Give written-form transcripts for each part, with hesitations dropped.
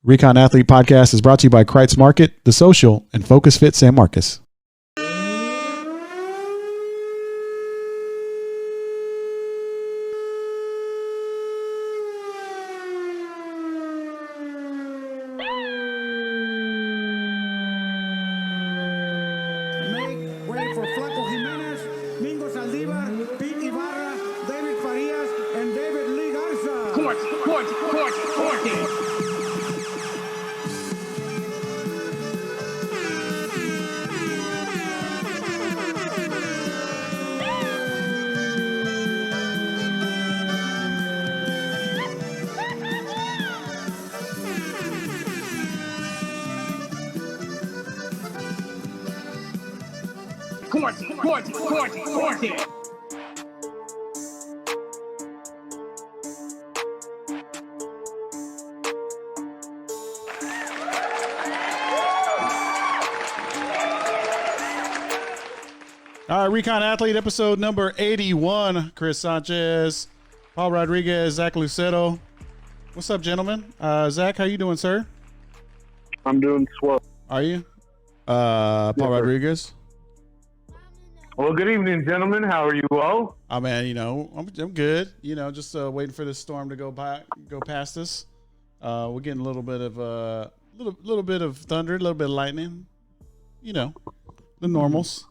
Recon Athlete Podcast is brought to you by Kreitz Market, The Social, and Focus Fit San Marcos. All right, Recon Athlete, episode number 81. Chris Sanchez, Paul Rodriguez, Zach Lucetto. What's up, gentlemen? Zach, how you doing, sir? I'm doing swell. Are you? Paul Rodriguez? Well, good evening, gentlemen. How are you all? Oh, man, I'm good. Just waiting for this storm to go past us. We're getting a little bit of little bit of thunder, a little bit of lightning. The normals.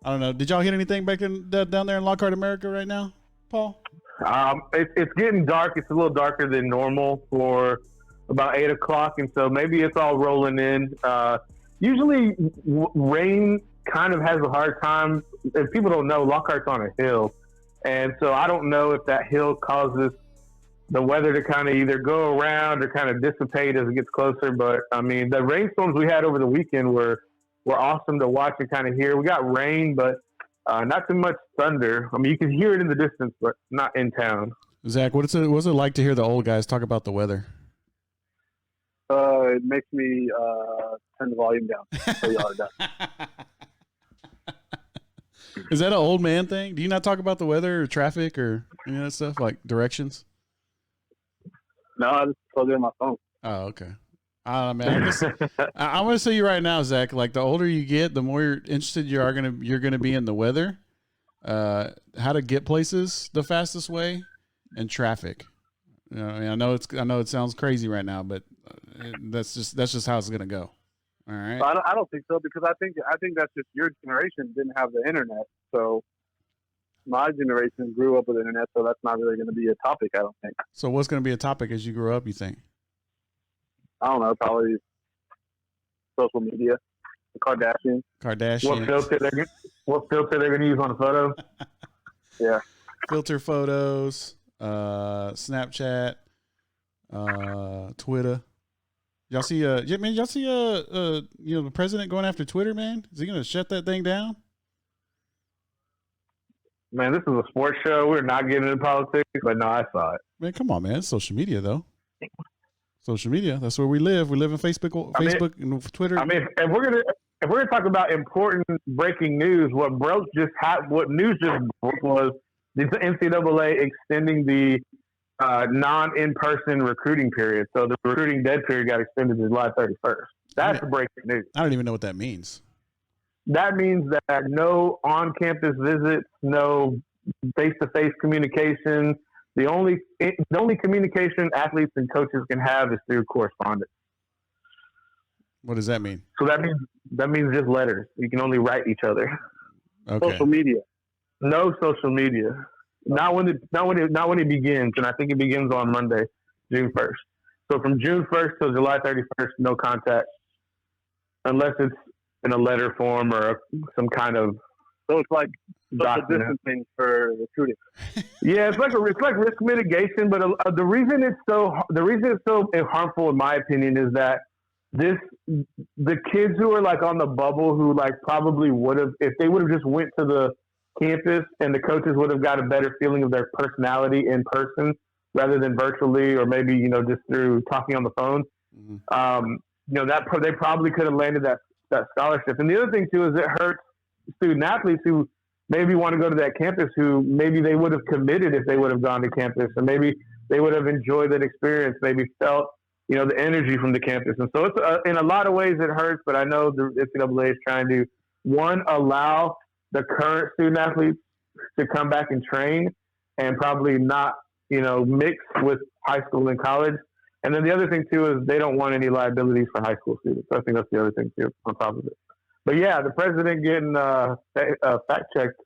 I don't know. Did y'all hit anything back down there in Lockhart, America right now, Paul? It's getting dark. It's a little darker than normal for about 8 o'clock, and so maybe it's all rolling in. Usually, rain kind of has a hard time. If people don't know, Lockhart's on a hill, and so I don't know if that hill causes the weather to kind of either go around or kind of dissipate as it gets closer. But, I mean, the rainstorms we had over the weekend were awesome to watch and kind of hear. We got rain, but not too much thunder. I mean, you can hear it in the distance, but not in town. Zach, what's it like to hear the old guys talk about the weather? It makes me turn the volume down. So y'all are done. Is that an old man thing? Do you not talk about the weather or traffic or any of that stuff, like directions? No, I just plug it in my phone. Oh, okay. Man, I'm going to say you right now, Zach, like the older you get, the more interested you're going to be in the weather, how to get places the fastest way, and traffic. I know it sounds crazy right now, but that's just how it's going to go. All right. I don't think so, because I think that's just your generation didn't have the internet. So my generation grew up with internet, so that's not really going to be a topic, I don't think. So what's going to be a topic as you grow up, you think? I don't know, probably social media, the Kardashians. What filter they're gonna use on the photo? Yeah, filter photos, Snapchat, Twitter. Y'all see the president going after Twitter, man? Is he gonna shut that thing down? Man, this is a sports show. We're not getting into politics, but no, I saw it. Man, come on, man. It's social media, though. Social media. That's where we live. We live in Facebook and Twitter. I mean, if we're gonna talk about important breaking news, what news just broke was the NCAA extending the non-in-person recruiting period. So the recruiting dead period got extended to July 31st. That's breaking news. I don't even know what that means. That means that no on-campus visits, no face-to-face communication. The only communication athletes and coaches can have is through correspondence. What does that mean? So that means just letters. You can only write each other. Okay. Social media. No social media. Not when it begins, and I think it begins on Monday, June 1st. So from June 1st till July 31st, no contact, unless it's in a letter form or some kind of. So it's like social distancing for recruiting. Yeah, it's like risk mitigation, but the reason it's so harmful, in my opinion, is that the kids who are like on the bubble, who like probably would have, if they would have just went to the campus and the coaches would have got a better feeling of their personality in person rather than virtually, or maybe just through talking on the phone. Mm-hmm. That they probably could have landed that scholarship. And the other thing too is it hurts student athletes who maybe want to go to that campus, who maybe they would have committed if they would have gone to campus, and maybe they would have enjoyed that experience, maybe felt the energy from the campus. And so it's in a lot of ways it hurts, but I know the NCAA is trying to, one, allow the current student athletes to come back and train and probably not, mix with high school and college. And then the other thing, too, is they don't want any liabilities for high school students. So I think that's the other thing, too, on top of it. But, yeah, the president getting fact-checked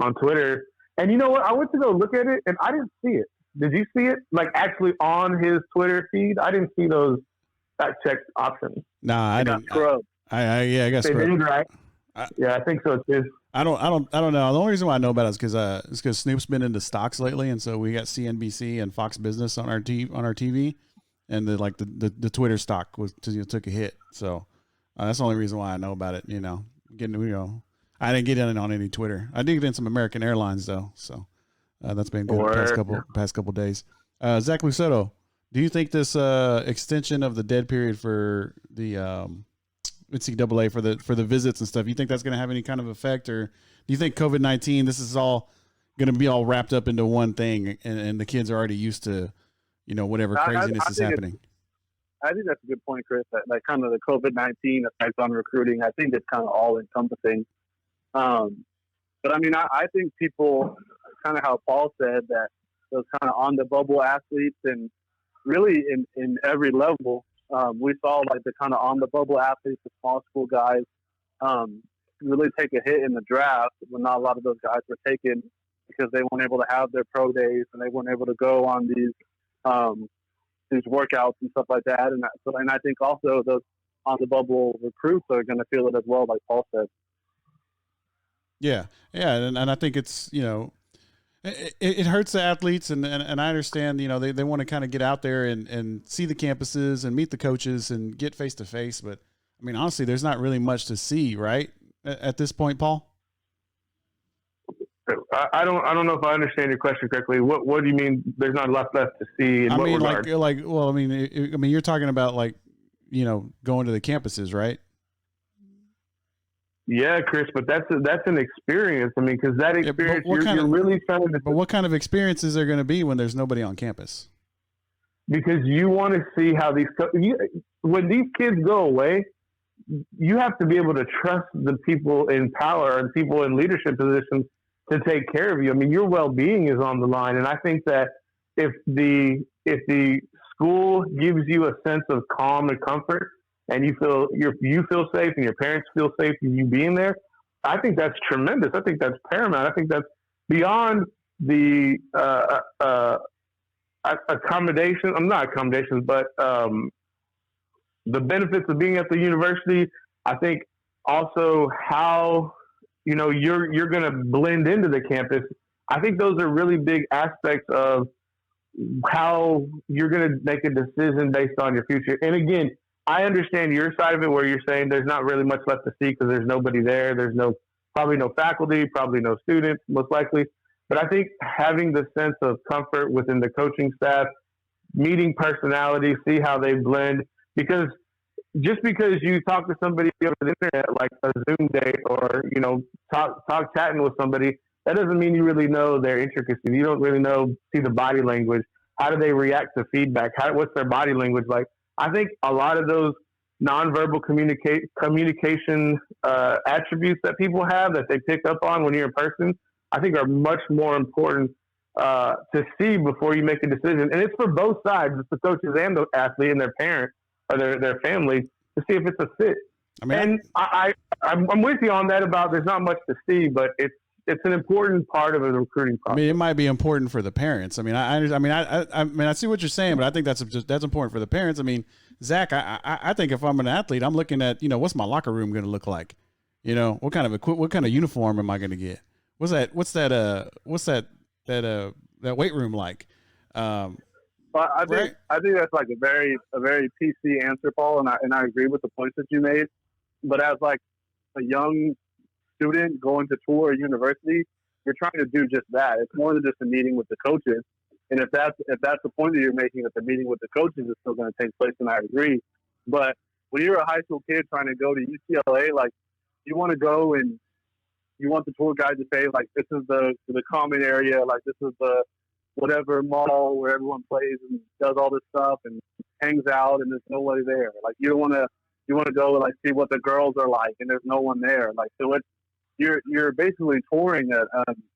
on Twitter. And you know what? I went to go look at it, and I didn't see it. Did you see it, actually on his Twitter feed? I didn't see those fact-check options. Nah, I didn't. I got they scrubbed. did, right? Yeah, I think so, too. I don't know. The only reason why I know about it is because Snoop's been into stocks lately, and so we got CNBC and Fox Business on our TV, and the Twitter stock took a hit. So that's the only reason why I know about it. I didn't get in on any Twitter. I did get in some American Airlines though, so that's been good the past couple days. Zach Luceto, do you think this extension of the dead period for the NCAA for the visits and stuff, you think that's going to have any kind of effect, or do you think COVID-19, this is all going to be all wrapped up into one thing, and the kids are already used to, whatever craziness is happening? I think that's a good point, Chris. That kind of the COVID-19 effect on recruiting, I think it's kind of all encompassing. But I mean, I think people, kind of how Paul said, that those kind of on the bubble athletes, and really in every level, we saw the kind of on the bubble athletes, the small school guys, really take a hit in the draft when not a lot of those guys were taken because they weren't able to have their pro days and they weren't able to go on these workouts and stuff like that. And I think also those on the bubble recruits are going to feel it as well, like Paul said. Yeah, and I think it's it hurts the athletes, and I understand they want to kind of get out there and see the campuses and meet the coaches and get face to face. But I mean, honestly, there's not really much to see, right, at this point, Paul. I don't know if I understand your question correctly. What do you mean? There's not a lot left to see. In what regard? You're talking about going to the campuses, right? Yeah, Chris, but that's an experience. I mean, because that experience, you're really trying to. But what kind of experiences are going to be when there's nobody on campus? Because you want to see how when these kids go away, you have to be able to trust the people in power and people in leadership positions to take care of you. I mean, your well-being is on the line, and I think that if the school gives you a sense of calm and comfort, and you feel safe, and your parents feel safe in you being there, I think that's tremendous. I think that's paramount. I think that's beyond the accommodation. I'm not accommodations, but the benefits of being at the university. I think also how you're going to blend into the campus. I think those are really big aspects of how you're going to make a decision based on your future. And again, I understand your side of it where you're saying there's not really much left to see because there's nobody there. There's probably no faculty, probably no students, most likely. But I think having the sense of comfort within the coaching staff, meeting personalities, see how they blend, because just because you talk to somebody over the internet, like a Zoom date, or talk chatting with somebody, that doesn't mean you really know their intricacies. You don't really see the body language. How do they react to feedback? What's their body language like? I think a lot of those nonverbal communication attributes that people have that they pick up on when you're in person, I think are much more important to see before you make a decision. And it's for both sides. It's the coaches and the athlete and their parents or their family to see if it's a fit. I mean, and I'm with you on that about there's not much to see, but it's an important part of a recruiting process. I mean, it might be important for the parents. I mean, I see what you're saying, but I think that's important for the parents. I mean, Zach, I think if I'm an athlete, I'm looking at, what's my locker room going to look like? What kind of uniform am I going to get? What's that weight room like? I think that's like a very PC answer, Paul, and I agree with the points that you made. But as like a young student going to tour a university, you're trying to do just that. It's more than just a meeting with the coaches. And if that's the point that you're making, that the meeting with the coaches is still going to take place, then I agree. But when you're a high school kid trying to go to UCLA, like, you want to go and you want the tour guide to say, like, this is the common area, like, this is whatever mall where everyone plays and does all this stuff and hangs out, and there's nobody there. Like you want to go like see what the girls are like, and there's no one there. Like so, you're basically touring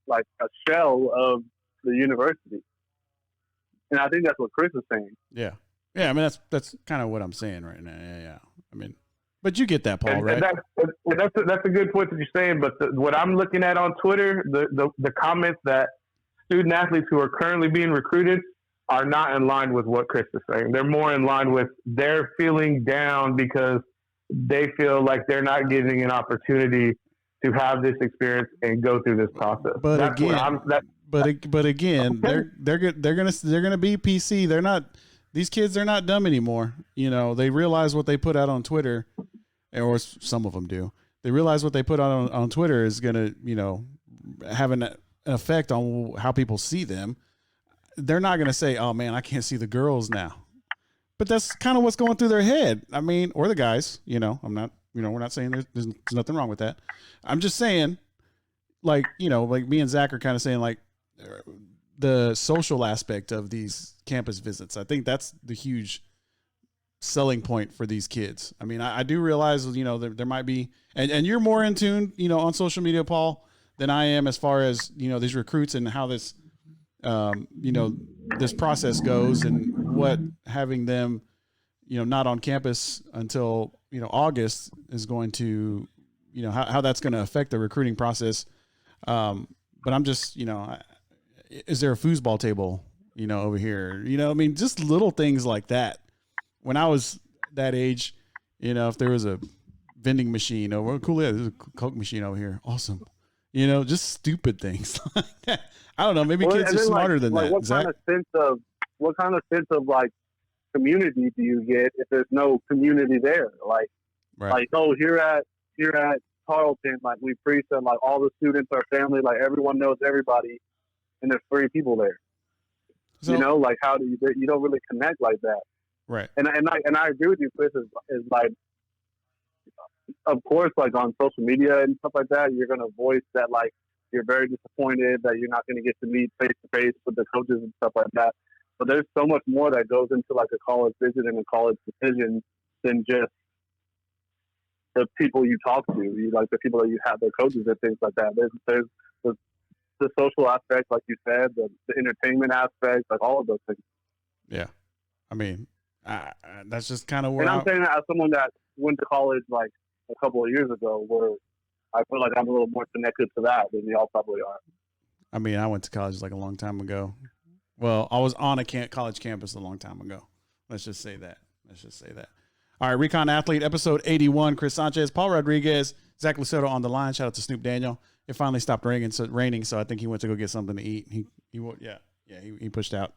like a shell of the university, and I think that's what Chris is saying. Yeah. I mean, that's kind of what I'm saying right now. Yeah. I mean, but you get that, Paul, And right? That's a good point that you're saying. But what I'm looking at on Twitter, the comments that student athletes who are currently being recruited are not in line with what Chris is saying. They're more in line with they're feeling down because they feel like they're not getting an opportunity to have this experience and go through this process. But That's again, but again, they're gonna be PC. They're not. These kids, they're not dumb anymore. You know, they realize what they put out on Twitter, or some of them do. They realize what they put out on Twitter is going to, you know, have an effect on how people see them. They're not going to say, oh, man, I can't see the girls now. But that's kind of what's going through their head. I mean, or the guys, you know, we're not saying there's nothing wrong with that. I'm just saying, like, you know, like me and Zach are kind of saying, like, the social aspect of these campus visits. I think that's the huge selling point for these kids. I mean, I do realize, you know, there might be, and you're more in tune, you know, on social media, Paul, than I am as far as, you know, these recruits and how this, you know, this process goes and what having them, you know, not on campus until, you know, August is going to, you know, how that's going to affect the recruiting process. But I'm just, you know, is there a foosball table, you know, over here? You know, I mean, just little things like that. When I was that age, you know, if there was a vending machine over, cool, yeah, there's a Coke machine over here. Awesome. You know, just stupid things like that. I don't know. Maybe kids are smarter than that. What kind of sense of like community do you get if there's no community there? Like, right. Oh, here at Tarleton, like we preach that like all the students are family, like everyone knows everybody. And there's 3 people there, so, you know, like how do you don't really connect like that, right? And I agree with you, Chris. Is like, of course, like on social media and stuff like that, you're gonna voice that like you're very disappointed that you're not gonna get to meet face to face with the coaches and stuff like that. But there's so much more that goes into like a college visit and a college decision than just the people you talk to. You like the people that you have, the coaches and things like that. There's the social aspect, like you said, the entertainment aspect, like all of those things. Yeah. I mean, that's just kind of where I'm saying that as someone that went to college like a couple of years ago, where I feel like I'm a little more connected to that than y'all probably are. I mean, I went to college like a long time ago. Well, I was on a college campus a long time ago. Let's just say that. All right, Recon Athlete, episode 81. Chris Sanchez, Paul Rodriguez, Zach Luceto on the line. Shout out to Snoop Daniel. It finally stopped raining, so I think he went to go get something to eat. He pushed out.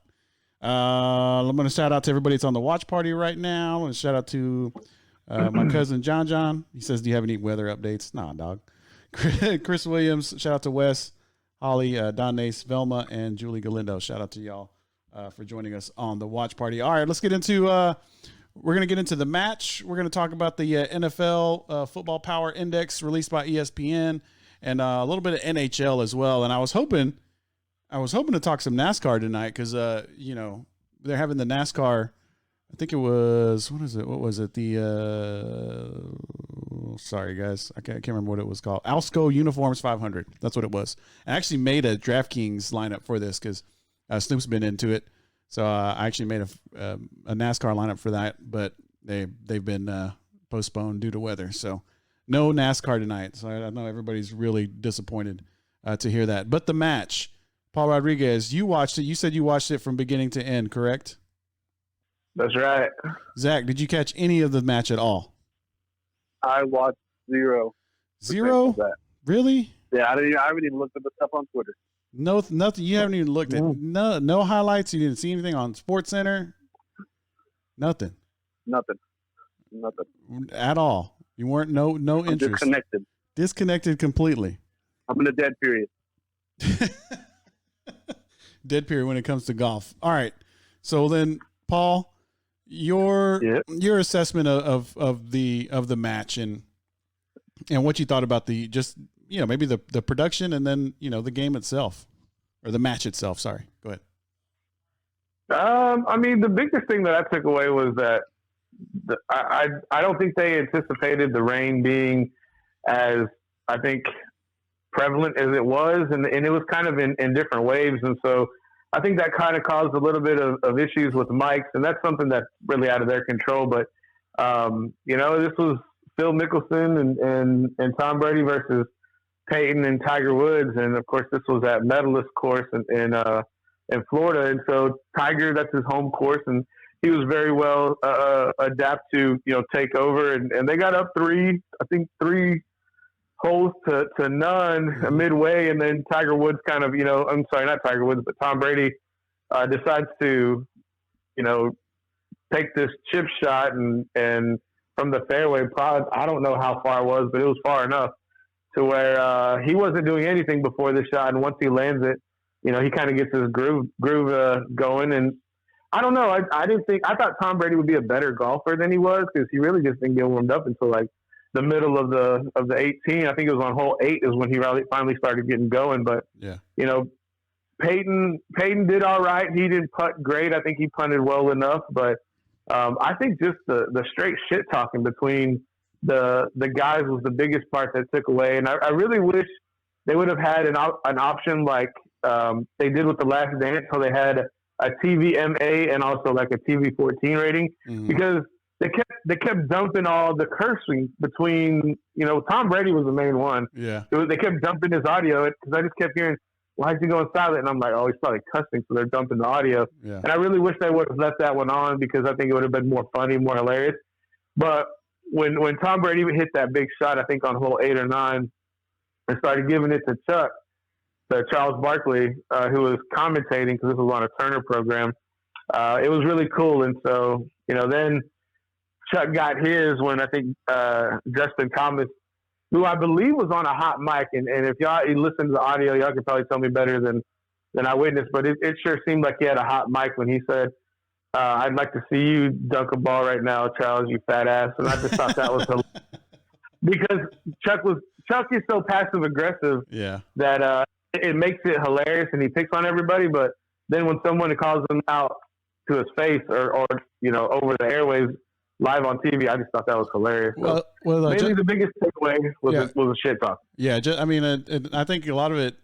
I'm going to shout out to everybody that's on the watch party right now. I'm going to shout out to my cousin John. He says, "Do you have any weather updates?" Nah, dog. Chris Williams. Shout out to Wes, Holly, Don Nace, Velma, and Julie Galindo. Shout out to y'all for joining us on the watch party. All right, let's get into. We're going to get into the match. We're going to talk about the NFL Football Power Index released by ESPN. And a little bit of NHL as well. And I was hoping to talk some NASCAR tonight because, you know, they're having the NASCAR. I think it was, what was it? Sorry, guys. I can't remember what it was called. Alsco Uniforms 500. That's what it was. I actually made a DraftKings lineup for this because Snoop's been into it. So I actually made a NASCAR lineup for that, but they've been postponed due to weather. So no NASCAR tonight, so I know everybody's really disappointed to hear that. But the match, Paul Rodriguez, you watched it. You said you watched it from beginning to end, correct? That's right. Zach, did you catch any of the match at all? I watched 0. 0? Really? Yeah, I haven't even looked at the stuff on Twitter. No, nothing. You haven't even looked at no highlights. You didn't see anything on SportsCenter. Nothing at all. You weren't no interest. Disconnected completely. I'm in a dead period. Dead period when it comes to golf. All right. So then, Paul, your assessment of the match and what you thought about the just maybe the production and then the game itself or the match itself. Sorry. Go ahead. I mean, the biggest thing that I took away was that I don't think they anticipated the rain being as, I think, prevalent as it was, and it was kind of in different waves, and so I think that kind of caused a little bit of issues with mics, and that's something that's really out of their control. But this was Phil Mickelson and Tom Brady versus Peyton and Tiger Woods, and of course this was at Medalist course in Florida, and so Tiger, that's his home course, and he was very well adapt to take over, and they got up three holes to none midway, and then Tiger Woods kind of I'm sorry, not Tiger Woods, but Tom Brady decides to take this chip shot and from the fairway, probably, I don't know how far it was, but it was far enough to where he wasn't doing anything before the shot, and once he lands it, he kind of gets his groove going. And I don't know, I thought Tom Brady would be a better golfer than he was, because he really just didn't get warmed up until like the middle of the 18. I think it was on hole 8 is when he finally started getting going. But yeah, Peyton did all right. He didn't putt great. I think he punted well enough, but I think just the straight shit talking between the guys was the biggest part that took away. And I really wish they would have had an option like they did with The Last Dance, so they had a TVMA and also like a TV-14 rating, because they kept dumping all the cursing between, Tom Brady was the main one. Yeah. They kept dumping his audio, because I just kept hearing, why is he going silent? And I'm like, oh, he's probably cussing, so they're dumping the audio. Yeah. And I really wish they would have left that one on, because I think it would have been more funny, more hilarious. But when Tom Brady hit that big shot, I think on hole 8 or 9, and started giving it to Charles Barkley, who was commentating, because this was on a Turner program, it was really cool. And so, then Chuck got his when I think Justin Thomas, who I believe was on a hot mic, and if you listen to the audio, y'all can probably tell me better than I witnessed, but it sure seemed like he had a hot mic when he said, I'd like to see you dunk a ball right now, Charles, you fat ass. And I just thought that was because Chuck is so passive aggressive that it makes it hilarious, and he picks on everybody. But then when someone calls him out to his face or over the airwaves live on TV, I just thought that was hilarious. Well, maybe the biggest takeaway was the shit talk. Yeah, I mean, I think a lot of it,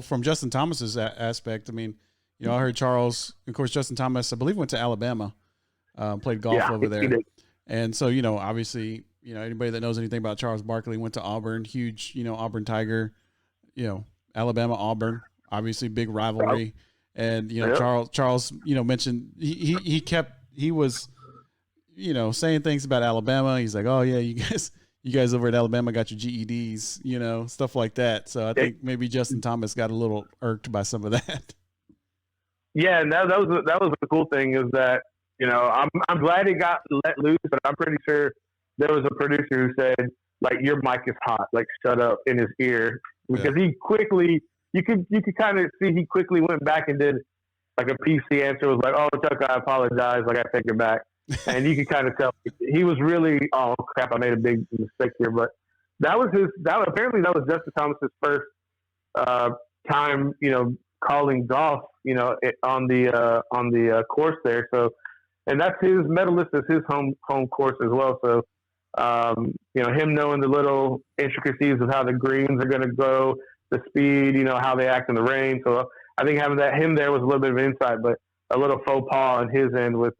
from Justin Thomas's aspect. I mean, I heard Charles, of course, Justin Thomas, I believe, went to Alabama, played golf over there, and so obviously, anybody that knows anything about Charles Barkley went to Auburn, huge, Auburn Tiger, Alabama Auburn, obviously big rivalry, and Charles, mentioned he was saying things about Alabama. He's like, oh yeah, you guys over at Alabama got your GEDs, stuff like that. So I think maybe Justin Thomas got a little irked by some of that. Yeah, and that was the cool thing, is that I'm glad it got let loose, but I'm pretty sure there was a producer who said, like, your mic is hot, like, shut up, in his ear, because he quickly, you could kind of see he quickly went back and did like a PC answer, was like, oh Chuck, I apologize, like, I take it back. And you could kind of tell he was really, oh crap, I made a big mistake here. But apparently that was Justin Thomas's first time, calling golf, on the course there. So, and that's his Medalist, is his home course as well. So, him knowing the little intricacies of how the greens are going to go, the speed, how they act in the rain. So I think having him there was a little bit of insight, but a little faux pas on his end with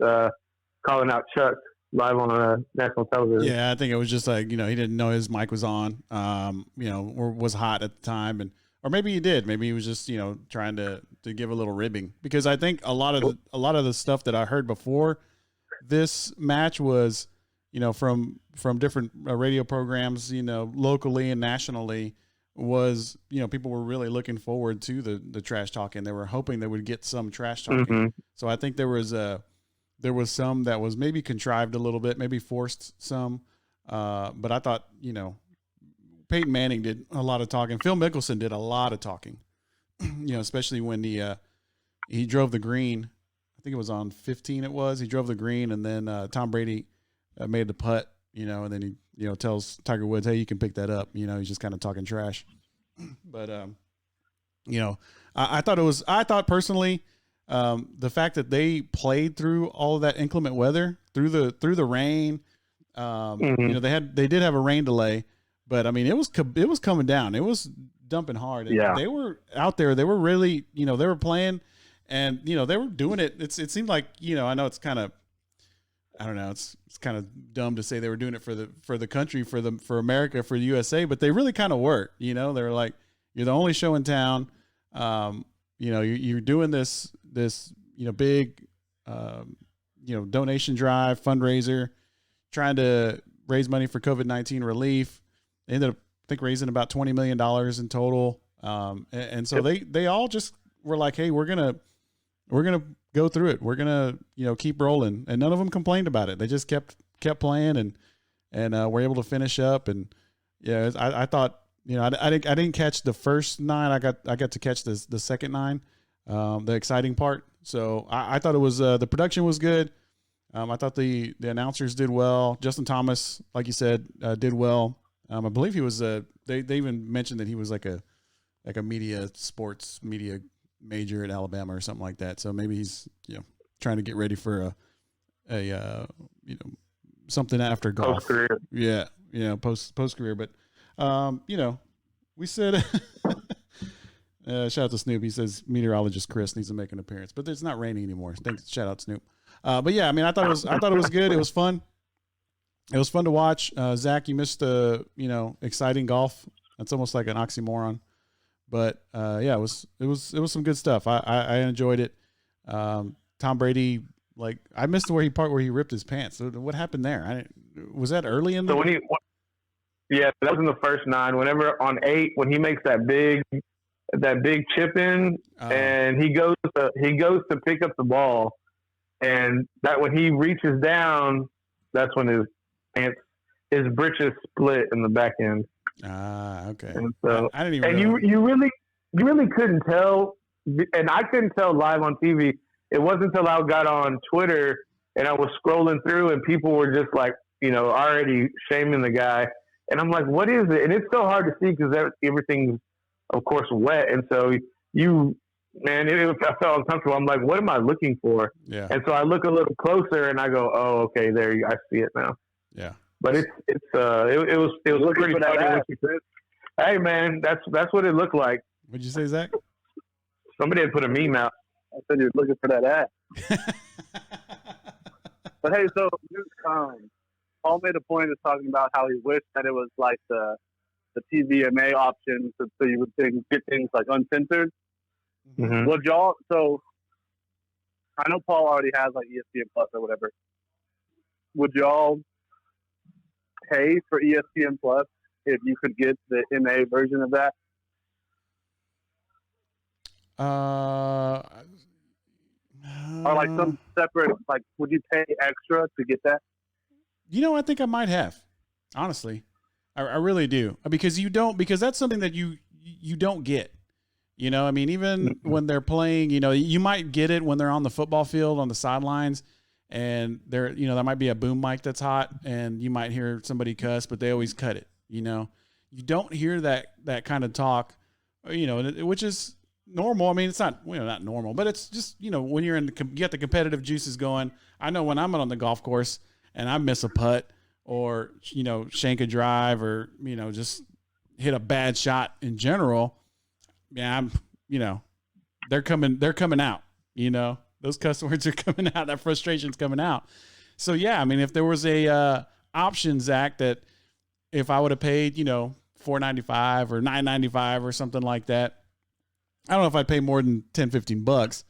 calling out Chuck live on national television. Yeah, I think it was just like, he didn't know his mic was on, or was hot at the time, or maybe he did. Maybe he was just, trying to give a little ribbing, because I think a lot of the stuff that I heard before this match was, from different radio programs, locally and nationally, was, people were really looking forward to the trash talking. They were hoping they would get some trash talking. Mm-hmm. So I think there was some that was maybe contrived a little bit, maybe forced some. But I thought, Peyton Manning did a lot of talking. Phil Mickelson did a lot of talking, especially when he drove the green. I think it was on 15 it was. He drove the green, and then Tom Brady made the putt, and then he tells Tiger Woods, hey, you can pick that up. He's just kind of talking trash. But, I thought personally, the fact that they played through all of that inclement weather, through the rain. You know, they did have a rain delay, but I mean, it was coming down. It was dumping hard, and Yeah. they were out there. They were really, you know, they were playing, and you know, they were doing it. It seemed like, you know, I know it's kind of, I don't know, it's kind of dumb to say they were doing it for the country, for America, for the USA, but they really kind of were. You know, they were like, you're the only show in town. You know, you're doing this, you know, big, you know, donation drive, fundraiser, trying to raise money for COVID-19 relief. They ended up, I think, raising about $20 million in total. And so they all just were like, hey, we're going to go through it. We're going to, you know, keep rolling. And none of them complained about it. They just kept playing and were able to finish up. And yeah, I thought, you know, I didn't catch the first 9. I got to catch the second 9, the exciting part. So I thought it was, the production was good. I thought the announcers did well. Justin Thomas, like you said, did well. I believe he was, they even mentioned that he was like a sports media major at Alabama or something like that. So maybe he's, you know, trying to get ready for a you know, something after golf. Post-career. Yeah. You know, post career. But, you know, we said, shout out to Snoop. He says meteorologist Chris needs to make an appearance, but it's not raining anymore. Thanks. Shout out Snoop. But yeah, I mean, I thought it was good. It was fun. It was fun to watch. Zach, you missed you know, exciting golf. That's almost like an oxymoron, but yeah, it was some good stuff. I enjoyed it. Tom Brady, like, I missed the part where he ripped his pants. So what happened there? Was that early in the? So yeah, that was in the first 9. Whenever on 8, when he makes that big chip in, and he goes to pick up the ball, and that when he reaches down, that's when his britches split in the back end. Okay. And so I didn't even. And know. you really couldn't tell, and I couldn't tell live on TV. It wasn't until I got on Twitter and I was scrolling through, and people were just like, you know, already shaming the guy. And I'm like, what is it? And it's so hard to see because everything's, of course, wet. And so I felt uncomfortable. I'm like, what am I looking for? Yeah. And so I look a little closer and I go, oh, okay, I see it now. Yeah. But it was pretty funny. Hey man, that's what it looked like. What'd you say, Zach? Somebody had put a meme out. I said you're looking for that ass. But hey, so Paul made a point of talking about how he wished that it was like the TVMA option, so you would get things like uncensored. Mm-hmm. Would y'all? So I know Paul already has like ESPN Plus or whatever. Would y'all pay for ESPN Plus if you could get the MA version of that? Or like some separate, like, would you pay extra to get that? You know, I think I might have, honestly. I really do, because that's something that you don't get. You know, I mean, even when they're playing, you know, you might get it when they're on the football field on the sidelines, and there might be a boom mic that's hot, and you might hear somebody cuss, but they always cut it. You know, you don't hear that kind of talk, you know, which is normal. I mean, it's not, not normal, but it's just, you know, when you get the competitive juices going. I know when I'm on the golf course and I miss a putt, or, you know, shank a drive, or, you know, just hit a bad shot in general. Yeah, they're coming out, you know, those cuss words are coming out, that frustration's coming out. So yeah, I mean, if there was a option, Zach, that if I would have paid, you know, $4.95 or $9.95 or something like that, I don't know if I'd pay more than $10-15,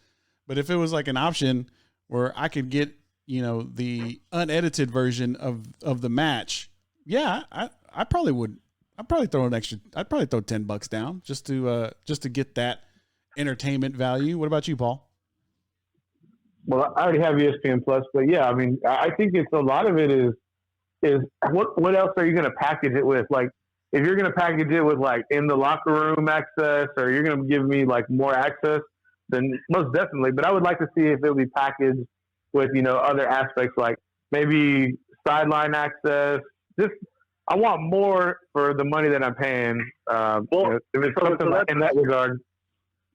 but if it was like an option where I could get, you know, the unedited version of the match, yeah, I probably would. I'd probably throw $10 down just to get that entertainment value. What about you, Paul? Well, I already have ESPN Plus, but yeah, I mean, I think it's a lot of it is what else are you going to package it with? Like, if you're going to package it with like in the locker room access, or you're going to give me like more access, then most definitely. But I would like to see if it'll be packaged with, you know, other aspects, like maybe sideline access. Just, I want more for the money that I'm paying. If it's something in that regard.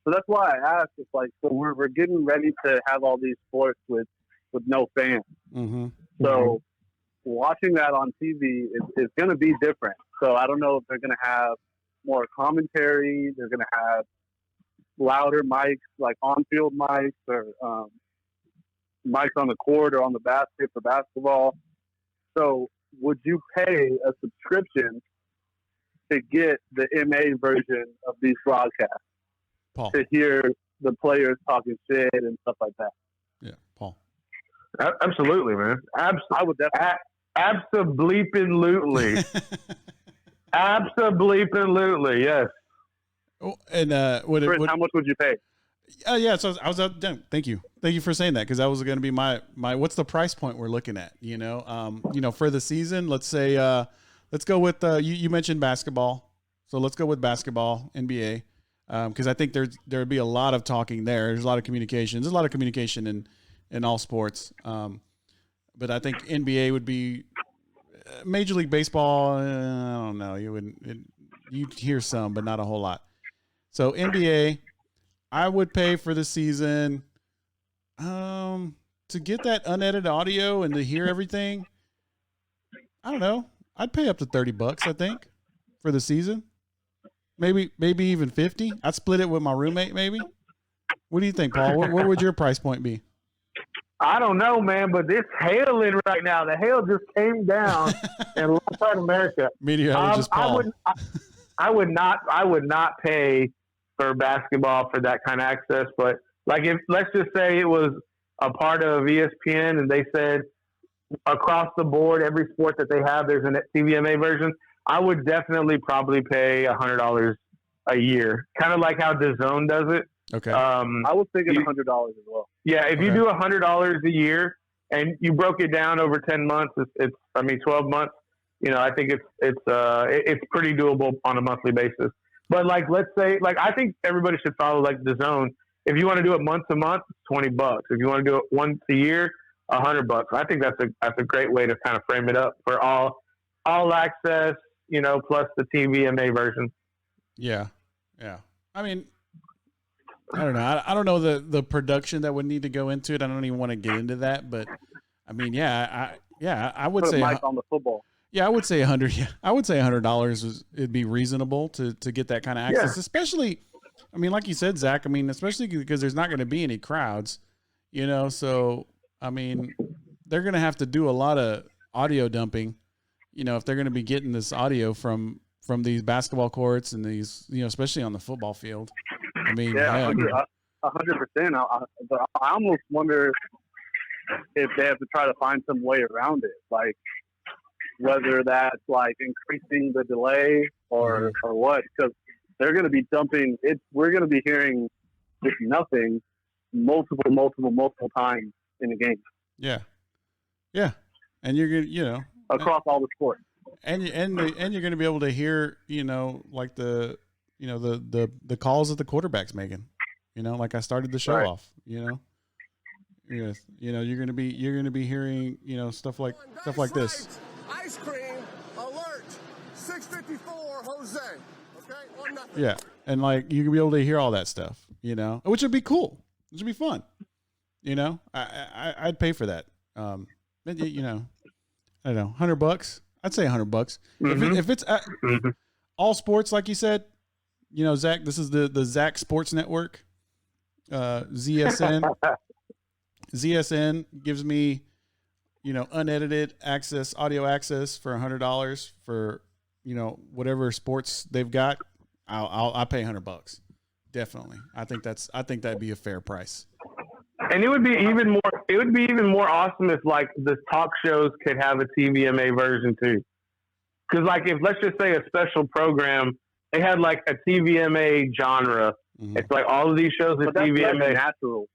So that's why I asked. It's like, so we're getting ready to have all these sports with no fans. Mm-hmm. So watching that on TV is going to be different. So I don't know if they're going to have more commentary. They're going to have louder mics, like on-field mics, or mics on the court or on the basket for basketball. So would you pay a subscription to get the MA version of these broadcasts, Paul? to hear the players talking shit and stuff like that? Yeah, Paul. Absolutely, man. I would definitely. Absolutely. Absolutely, yes. Oh, and Chris, how much would you pay? Yeah, so I was done. Thank you for saying that, because that was going to be my what's the price point we're looking at? For the season, let's say let's go with you mentioned basketball, so let's go with basketball, NBA, because I think there'd be a lot of talking there. There's a lot of communication. There's a lot of communication in all sports, but I think NBA would be Major League Baseball. I don't know. You'd hear some, but not a whole lot. So NBA. I would pay for the season to get that unedited audio and to hear everything. I don't know. I'd pay up to $30, I think, for the season. Maybe even 50. I'd split it with my roommate, maybe. What do you think, Paul? What would your price point be? I don't know, man, but it's hailing right now. The hail just came down in Latin America. Meteorologist Paul. I would not pay for basketball for that kind of access, but like if let's just say it was a part of ESPN and they said across the board every sport that they have there's a TVMA version, I would definitely probably pay $100 a year, kind of like how DAZN does it. Okay. I was thinking $100 as well. Yeah, if you do $100 a year and you broke it down over 10 months, 12 months. I think it's pretty doable on a monthly basis. But like, let's say, like, I think everybody should follow like DAZN. If you want to do it month to month, $20. If you want to do it once a year, $100. I think that's a great way to kind of frame it up for all access, plus the TVMA version. Yeah. I mean, I don't know. I don't know the production that would need to go into it. I don't even want to get into that, but I mean, I would Put say a mic on the football. Yeah, I would say $100. Yeah, I would say $100 it'd be reasonable to get that kind of access, especially. I mean, like you said, Zach. I mean, especially because there's not going to be any crowds, So I mean, they're going to have to do a lot of audio dumping, if they're going to be getting this audio from these basketball courts and these, especially on the football field. I mean, 100%. I almost wonder if they have to try to find some way around it, like whether that's like increasing the delay or what, because they're going to be dumping it. We're going to be hearing just nothing multiple times in a game. Yeah. And you're going to, across all the sports. And you're going to be able to hear, like the calls that the quarterback's making, like I started the show off, Yes, you're going to be hearing, stuff like this. Ice cream alert 654 Jose. Okay, or nothing. Yeah, and like you can be able to hear all that stuff, which would be cool. Which would be fun. I'd pay for that. I don't know, $100. I'd say $100. If it's all sports, like you said, Zach, this is the Zach Sports Network, ZSN. ZSN gives me, unedited access, audio access for $100 for, whatever sports they've got. I'll pay $100. Definitely. I think that'd be a fair price. And it would be even more awesome if like the talk shows could have a TVMA version too. Cause like if let's just say a special program, they had like a TVMA genre. Mm-hmm. It's like all of these shows are TVMA. Natural.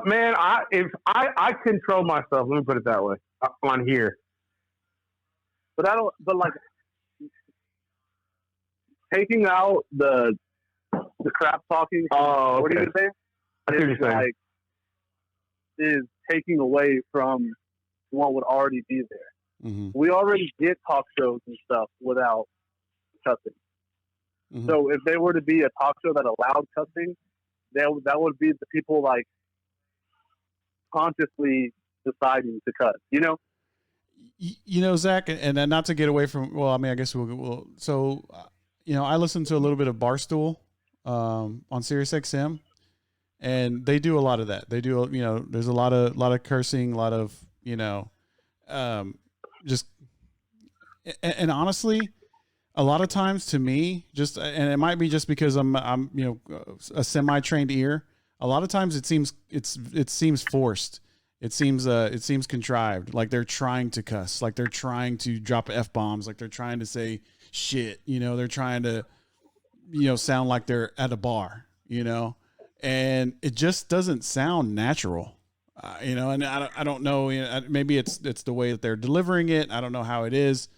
Man, I control myself. Let me put it that way on here. But like taking out the crap talking. Oh, okay. What are you saying? I see what you're saying. Like, is taking away from what would already be there. Mm-hmm. We already get talk shows and stuff without cussing. Mm-hmm. So if they were to be a talk show that allowed cussing, that would be the people like consciously deciding to cuss. You know? You know, Zach, and then not to get away from, well, I mean, I guess we'll so, you know, I listen to a little bit of Barstool on SiriusXM, and they do a lot of that. They do, you know, there's a lot of cursing, a lot of, you know, just, and honestly, a lot of times to me, just, and it might be just because I'm, you know, a semi-trained ear. A lot of times it seems forced. It seems contrived. Like they're trying to cuss, like they're trying to drop F-bombs, like they're trying to say shit, you know, they're trying to, you know, sound like they're at a bar, you know, and it just doesn't sound natural, you know, and I don't know, you know, maybe it's the way that they're delivering it. I don't know how it is,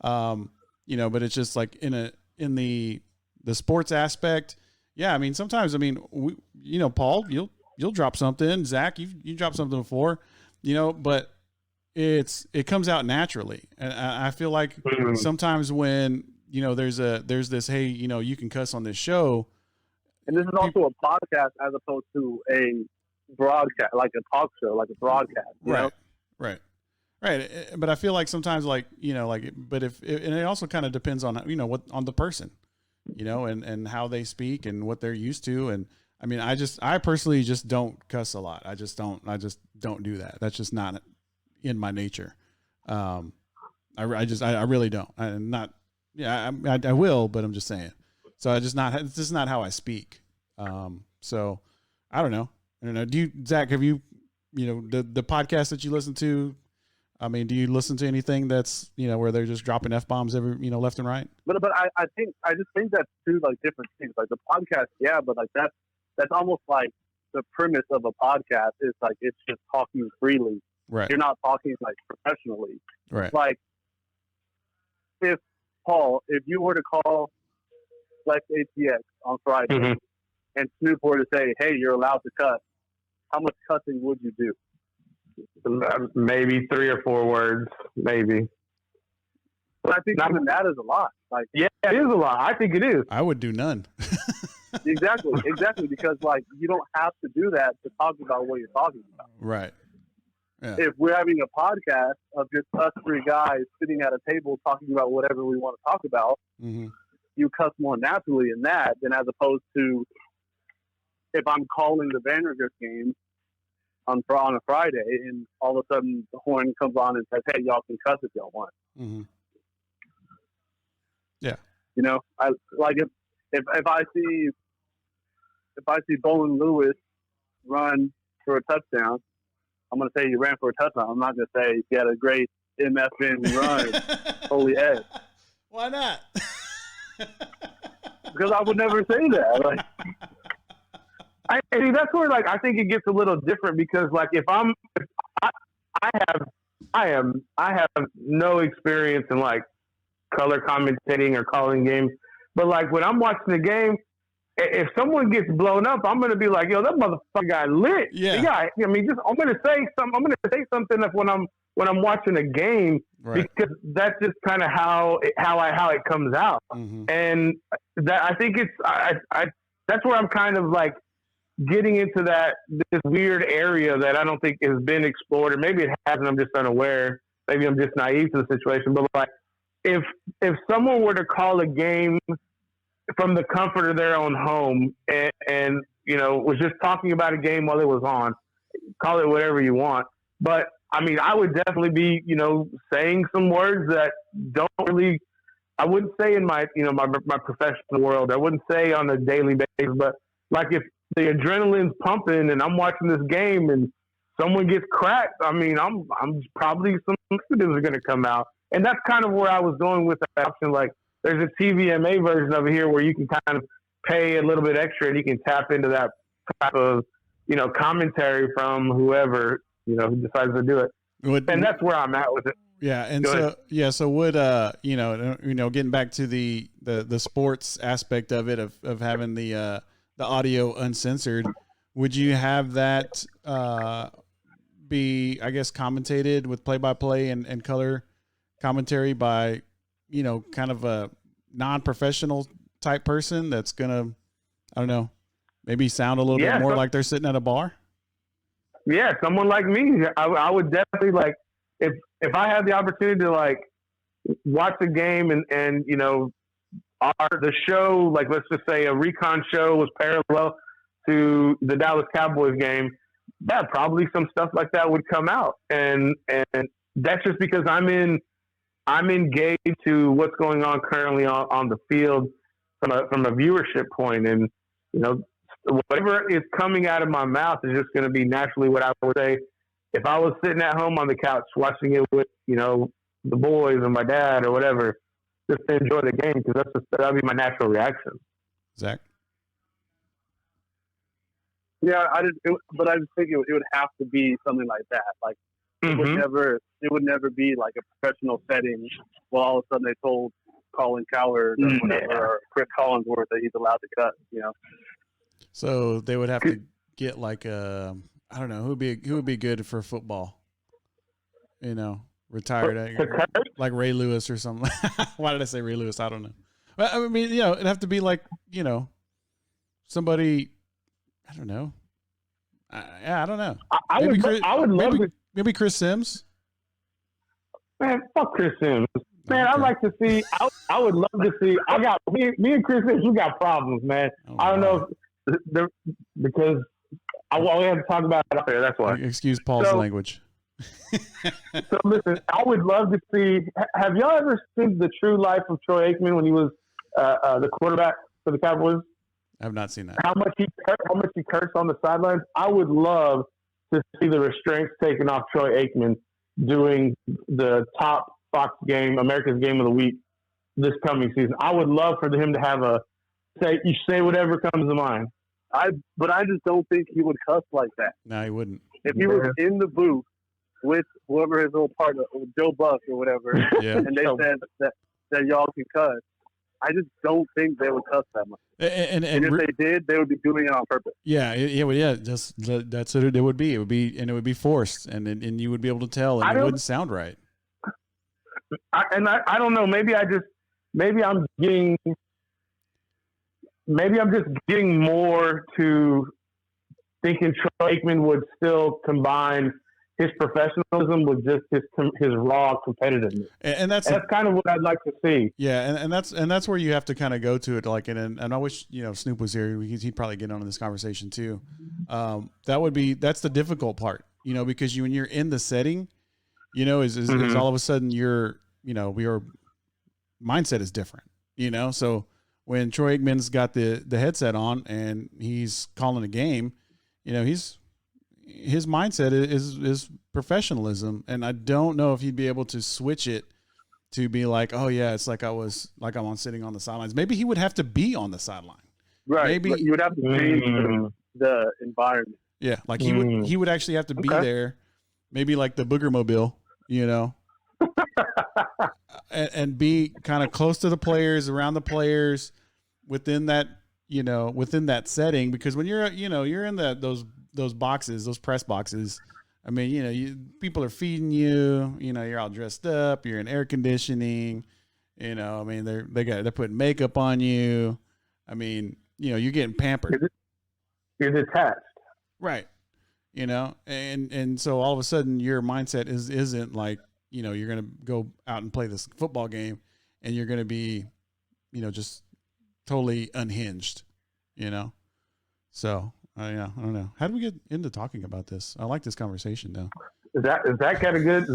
you know, but it's just like in the sports aspect. Yeah. I mean, sometimes, I mean, you know, Paul, you'll drop something. Zach, you dropped something before, you know, but it comes out naturally. And I feel like sometimes when, you know, there's this, hey, you know, you can cuss on this show. And this is also a podcast as opposed to a broadcast, like a talk show, like a broadcast. You know? Right. But I feel like sometimes, like, you know, like, but and it also kind of depends on, you know, on the person, you know, and how they speak and what they're used to. And I mean, I personally just don't cuss a lot. I just don't do that. That's just not in my nature. I really don't. I'm not, yeah, I will, but I'm just saying. So it's just not how I speak. So I don't know. Do you, Zach, have you know, the podcast that you listen to, I mean, do you listen to anything that's, you know, where they're just dropping F-bombs every, you know, left and right? But I just think that's two like different things. Like the podcast, yeah, but like that's almost like the premise of a podcast is like it's just talking freely. Right. You're not talking like professionally. Right. Like if you were to call Flex ATX on Friday Mm-hmm. and Snoop were to say, "Hey, you're allowed to cuss," how much cussing would you do? Maybe 3 or 4 words, maybe. But I think even that is a lot. Like, yeah, it is a lot. I think it is. I would do none. exactly, because like you don't have to do that to talk about what you're talking about. Right. Yeah. If we're having a podcast of just us 3 guys sitting at a table talking about whatever we want to talk about, Mm-hmm. you cuss more naturally in that than as opposed to if I'm calling the Vandergrift game on a Friday and all of a sudden the horn comes on and says, "Hey, y'all can cuss if y'all want." Mm-hmm. Yeah. You know, I like if I see Bolin Lewis run for a touchdown, I'm going to say he ran for a touchdown. I'm not going to say he had a great MFN run. Holy Ed. Why not? Because I would never say that. Like, I mean, that's where like I think it gets a little different because like I have no experience in like color commentating or calling games, but like when I'm watching the game, if someone gets blown up, I'm gonna be like, "Yo, that motherfucker got lit." Yeah. I mean, just I'm gonna say something when I'm watching a game, Right. because that's just kind of how it comes out. Mm-hmm. And that I think it's that's where I'm kind of like getting into this weird area that I don't think has been explored, or maybe it has, and I'm just unaware. Maybe I'm just naive to the situation. But like, if someone were to call a game from the comfort of their own home, and you know was just talking about a game while it was on, call it whatever you want. But I mean, I would definitely be, you know, saying some words that don't really, I wouldn't say in my, you know, my professional world. I wouldn't say on a daily basis, but like if the adrenaline's pumping and I'm watching this game and someone gets cracked, I mean, I'm probably some expletives are going to come out. And that's kind of where I was going with that option. Like there's a TVMA version of it here where you can kind of pay a little bit extra and you can tap into that type of, you know, commentary from whoever, you know, who decides to do it. And that's where I'm at with it. Yeah. And Go ahead. so would, you know, getting back to the sports aspect of it, of having the audio uncensored, would you have that, be, I guess, commentated with play-by-play and color commentary by, you know, kind of a non-professional type person that's gonna, I don't know, maybe sound a little bit more like they're sitting at a bar? Yeah, someone like me. I would definitely like if I had the opportunity to like watch a game and you know the show, like let's just say a recon show was parallel to the Dallas Cowboys game, that probably some stuff like that would come out, and that's just because I'm engaged to what's going on currently on the field from a viewership point, and you know whatever is coming out of my mouth is just going to be naturally what I would say if I was sitting at home on the couch watching it with you know the boys or my dad or whatever, just to enjoy the game, because that'd be my natural reaction. Zach? Yeah, I just think it would have to be something like that. Like it would never be like a professional setting. Well, all of a sudden they told Colin Cowherd or whatever, or Chris Collinsworth that he's allowed to cut. You know. So they would have to get like I don't know, who would be good for football. You know, retired like Ray Lewis or something. Why did I say Ray Lewis? I don't know. But I mean, you know, it'd have to be like, you know, somebody. I don't know. I don't know. I would love maybe Chris Sims. Man, fuck Chris Sims. Man, I'd like to see. I would love to see. I got me and Chris Sims. We got problems, man. I don't know because we have to talk about it up there. That's why. Excuse Paul's language. So listen, I would love to see. Have y'all ever seen the true life of Troy Aikman when he was the quarterback for the Cowboys? I have not seen that. How much he cursed on the sidelines. I would love to see the restraints taken off Troy Aikman doing the top Fox game, America's Game of the Week this coming season. I would love for him to have you say whatever comes to mind. But I just don't think he would cuss like that. No, he wouldn't. If he was in the booth with whoever his little partner, Joe Buck or whatever, and they said that y'all can cuss, I just don't think they would cuss that much. And if they did, they would be doing it on purpose. Yeah. Just that's what it would be. It would be forced, and you would be able to tell, and it wouldn't sound right. I don't know. Maybe I'm just getting more to thinking Troy Aikman would still combine his professionalism with just his raw competitiveness, and that's kind of what I'd like to see. Yeah, and that's where you have to kind of go to it. Like, and I wish Snoop was here. He'd probably get on in this conversation too. That's the difficult part, because when you're in the setting, is all of a sudden your mindset is different. So when Troy Aikman's got the headset on and he's calling a game, his mindset is professionalism, and I don't know if he'd be able to switch it to be like, oh yeah, it's like I'm sitting on the sidelines. Maybe he would have to be on the sideline. Right. Maybe you would have to change the environment. Yeah, like he would actually have to be there. Maybe like the Booger Mobile, and be kind of close to the players, around the players, within that setting. Because when you're in those boxes, those press boxes, I mean, people are feeding you, you're all dressed up, you're in air conditioning, I mean, they're putting makeup on you. I mean, you're getting pampered. You're detached. Right. And so all of a sudden your mindset isn't like, you're going to go out and play this football game and you're going to be, just totally unhinged, So I don't know. How do we get into talking about this? I like this conversation though. Zach had a good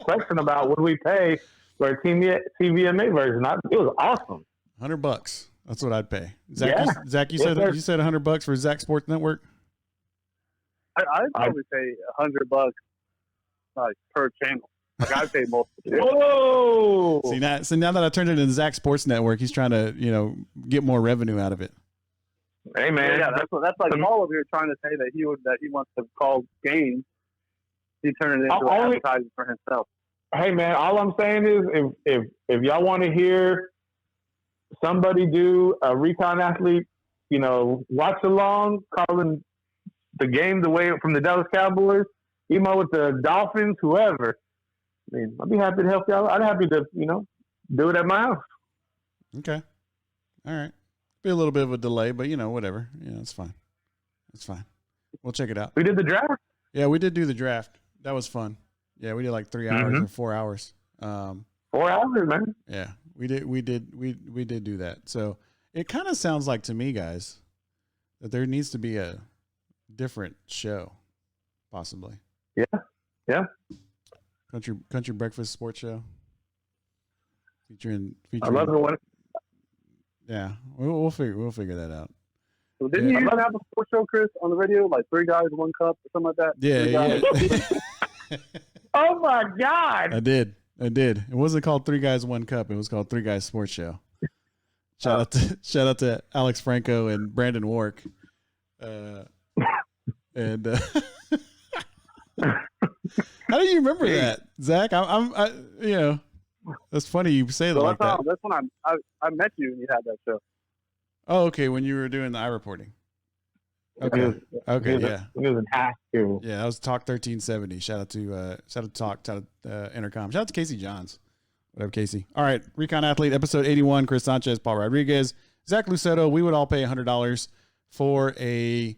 question about what do we pay for a TVMA version. It was awesome. $100. That's what I'd pay. Zach, Yeah. you said $100 for Zach Sports Network. I'd probably pay $100 like per channel. Like I'd pay multiple. Whoa! See now that I turned it into Zach Sports Network, he's trying to get more revenue out of it. Hey man, yeah, that's like all of you trying to say that he wants to call games. He turned it into advertising for himself. Hey man, all I'm saying is if y'all want to hear somebody do a recon athlete, watch along, calling the game the way from the Dallas Cowboys, even with the Dolphins, whoever. I mean, I'd be happy to help y'all. I'd be happy to, do it at my house. Okay. All right. Be a little bit of a delay, but whatever. It's fine. It's fine. We'll check it out. We did the draft. Yeah, we did do the draft. That was fun. Yeah, we did like 3 hours or 4 hours. 4 hours, man. Yeah, we did do that. So it kind of sounds like to me, guys, that there needs to be a different show, possibly. Yeah. Country breakfast sports show. Featuring. I love the one. Yeah, we'll figure that out. So didn't you even have a sports show, Chris, on the radio, like 3 guys, 1 cup, or something like that? Yeah. Oh my God! I did. It wasn't called 3 Guys 1 Cup. It was called 3 Guys Sports Show. Shout out to Alex Franco and Brandon Wark. How do you remember that, Zach? That's funny you say that like that. That's when I met you and you had that show. Oh, okay. When you were doing the iReporting. Okay. Yeah. It was in high school. Yeah, that was Talk 1370. Shout out to Talk, shout out Intercom. Shout out to Casey Johns. Whatever, Casey. All right, Recon Athlete, episode 81. Chris Sanchez, Paul Rodriguez, Zach Lucetto. We would all pay $100 for an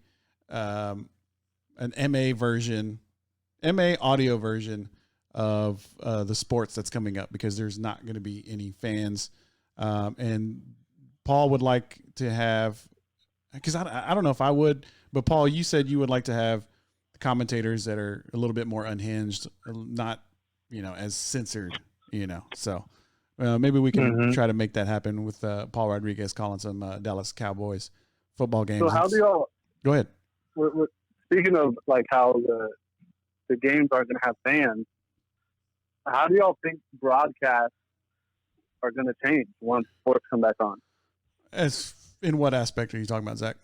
MA audio version of the sports that's coming up, because there's not going to be any fans. And Paul would like to have, because I don't know if I would, but Paul, you said you would like to have commentators that are a little bit more unhinged, not, as censored, so maybe we can try to make that happen with Paul Rodriguez calling some Dallas Cowboys football games. So how do y'all, go ahead. Speaking of like how the games aren't going to have fans, how do y'all think broadcasts are going to change once sports come back on? As in what aspect are you talking about, Zach?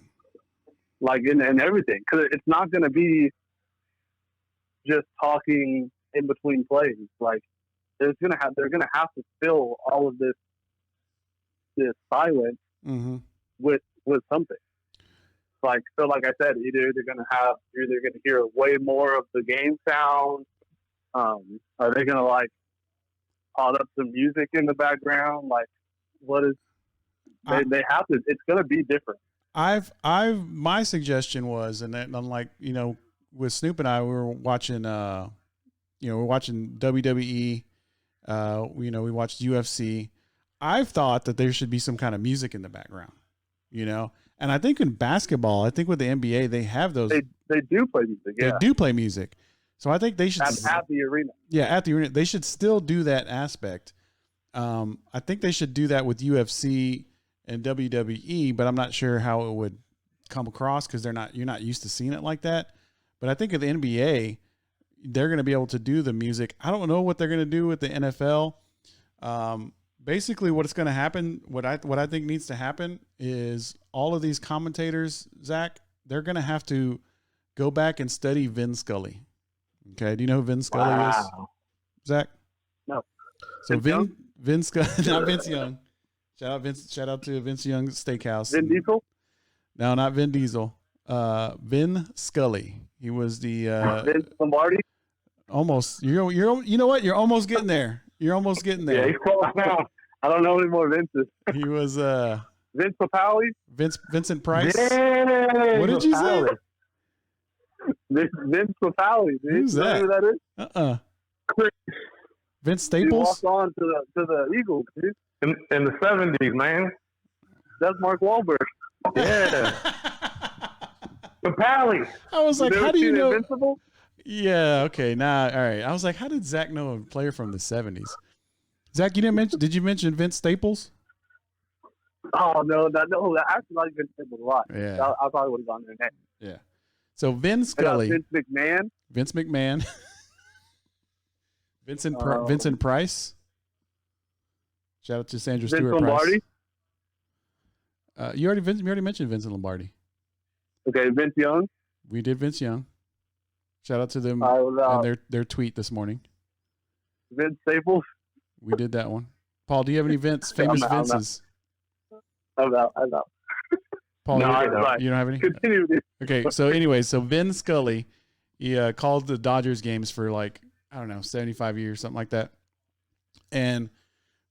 Like in everything, because it's not going to be just talking in between plays. Like they're going to have to fill all of this silence with something. Like I said, you're either going to hear way more of the game sound. Are they going to like pot up some music in the background? Like what is? They have to. It's going to be different. My suggestion was, and then unlike, with Snoop and I, we were watching, we're watching WWE, we watched UFC. I've thought that there should be some kind of music in the background, and I think in basketball, with the NBA, they have those. They do play music. Yeah. They do play music. So I think they should at the arena. Yeah. At the arena. They should still do that aspect. I think they should do that with UFC and WWE, but I'm not sure how it would come across, because you're not used to seeing it like that. But I think at the NBA, they're going to be able to do the music. I don't know what they're going to do with the NFL. Basically what's going to happen, what I think needs to happen is all of these commentators, Zach, they're going to have to go back and study Vin Scully. Okay. Do you know who Vin Scully is, Zach? No. So Vin Scully, not Vince Young. Shout out to Vince Young Steakhouse. Vin Diesel? No, not Vin Diesel. Vin Scully. He was the Vince Lombardi. Almost. You know what? You're almost getting there. Yeah, he's close now. I don't know any more Vinces. He was Vince Papali? Vincent Price. Yay, what did you say? Vince Papali, dude. Who's that? You know who that is? Vince He Staples? walked on to the Eagles, dude. In the 70s, man. That's Mark Wahlberg. Yeah. Papali. I was like, how do you know? Invincible? Yeah, okay. All right. I was like, how did Zach know a player from the 70s? Zach, did you mention Vince Staples? Oh, no. I actually like Vince Staples a lot. Yeah. I probably would have gone there next. Yeah. So Vin Scully. Vince McMahon. Vincent Price. Shout out to Sandra Vince Stewart Lombardi. Price. You already mentioned Vincent Lombardi. Okay, Vince Young. We did Vince Young. Shout out to them and their tweet this morning. Vince Staples. We did that one. Paul, do you have any famous Vinces? I'm out. Paul, No, you don't have any? Continue. Okay, so anyway, Vin Scully, he called the Dodgers games for 75 years, something like that. And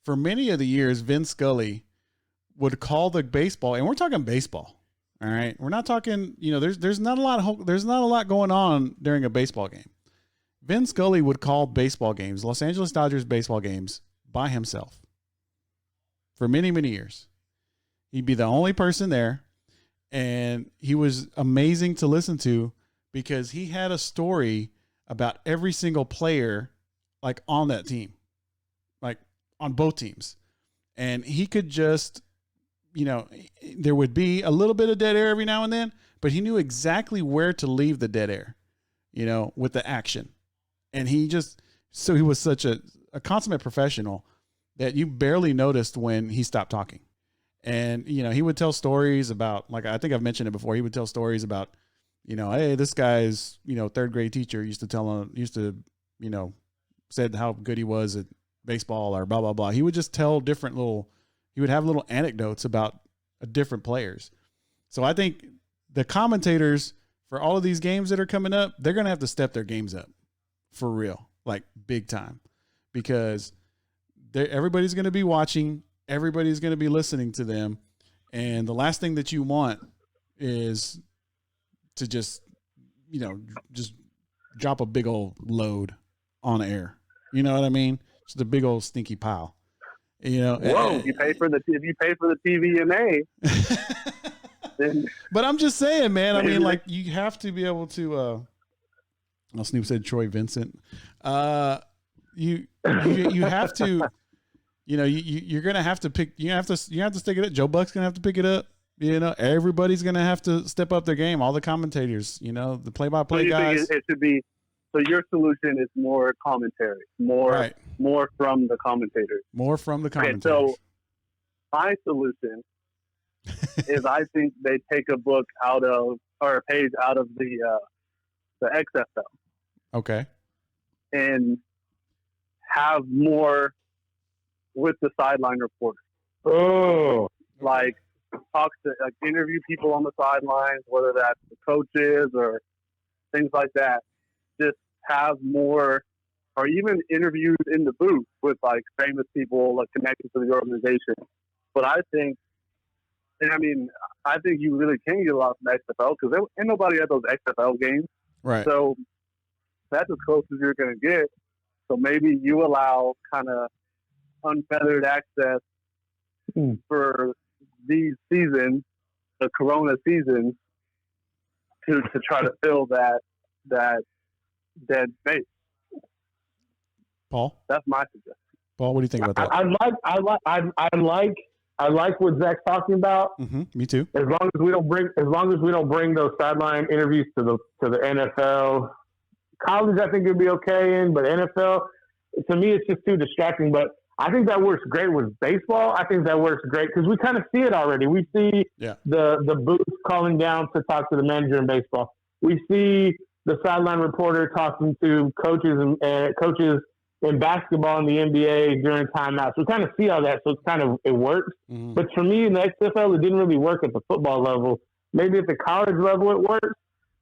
for many of the years, Vin Scully would call the baseball, and we're talking baseball. All right, we're not talking. There's not a lot going on during a baseball game. Vin Scully would call baseball games, Los Angeles Dodgers baseball games, by himself for many, many years. He'd be the only person there, and he was amazing to listen to because he had a story about every single player, like on that team, like on both teams, and he could just, there would be a little bit of dead air every now and then, but he knew exactly where to leave the dead air, with the action. And he was such a consummate professional that you barely noticed when he stopped talking. And, he would tell stories about, like, I think I've mentioned it before. He would tell stories about, hey, this guy's, third grade teacher said how good he was at baseball or blah, blah, blah. He would just tell he would have little anecdotes about different players. So I think the commentators for all of these games that are coming up, they're going to have to step their games up for real, like big time, because everybody's going to be watching. Everybody's going to be listening to them. And the last thing that you want is to just drop a big old load on air. You know what I mean? Just a big old stinky pile. Whoa! If you pay for the TVMA, then. But I'm just saying, man. I mean, like, you have to be able to. Snoop said Troy Vincent. You have to. You're gonna have to pick. You have to stick it up. Joe Buck's gonna have to pick it up. Everybody's gonna have to step up their game. All the commentators. The play-by-play guys. It should be. So your solution is more commentary, more from the commentators. More from the commentators. Okay, so my solution is I think they take a book out of, or a page out of the XFL. Okay. And have more with the sideline reporters. Oh. Like interview people on the sidelines, whether that's the coaches or things like that. Just have more, or even interviews in the booth with like famous people like connected to the organization. But I think you really can get a lot from XFL because ain't nobody at those XFL games. Right. So that's as close as you're going to get. So maybe you allow kind of unfeathered access for these seasons, the Corona season, to try to fill that dead space. Paul, that's my suggestion. Paul, what do you think about that? I like what Zach's talking about. Mm-hmm. Me too. As long as we don't bring those sideline interviews to the NFL. College, I think it'd be okay but NFL, to me, it's just too distracting. But I think that works great with baseball. I think that works great because we kind of see it already. We see the booth calling down to talk to the manager in baseball. We see the sideline reporter talking to coaches and coaches in basketball and the NBA during timeouts. We kind of see all that, so it works. Mm-hmm. But for me in the XFL, it didn't really work at the football level. Maybe at the college level it works,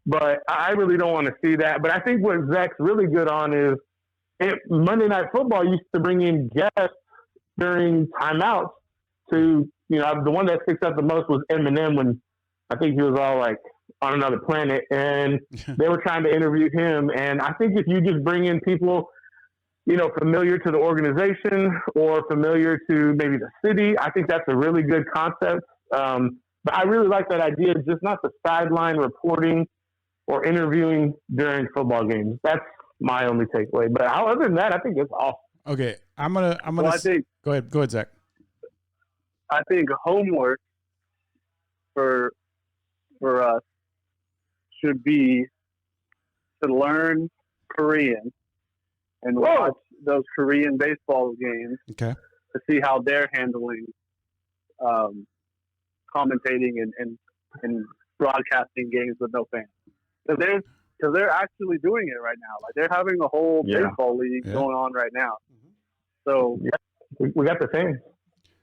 but I really don't want to see that. But I think what Zach's really good on is Monday Night Football used to bring in guests during timeouts to, the one that sticks out the most was Eminem when I think he was all like on another planet and they were trying to interview him. And I think if you just bring in people, familiar to the organization or familiar to maybe the city, I think that's a really good concept. But I really like that idea, just not the sideline reporting or interviewing during football games. That's my only takeaway. But other than that, I think it's awesome. Okay, I'm gonna. Go ahead, Zach. I think homework for us should be to learn Korean and watch those Korean baseball games. Okay. To see how they're handling commentating and broadcasting games with no fans. Because they're actually doing it right now. Like they're having a whole baseball league going on right now. So we got the thing.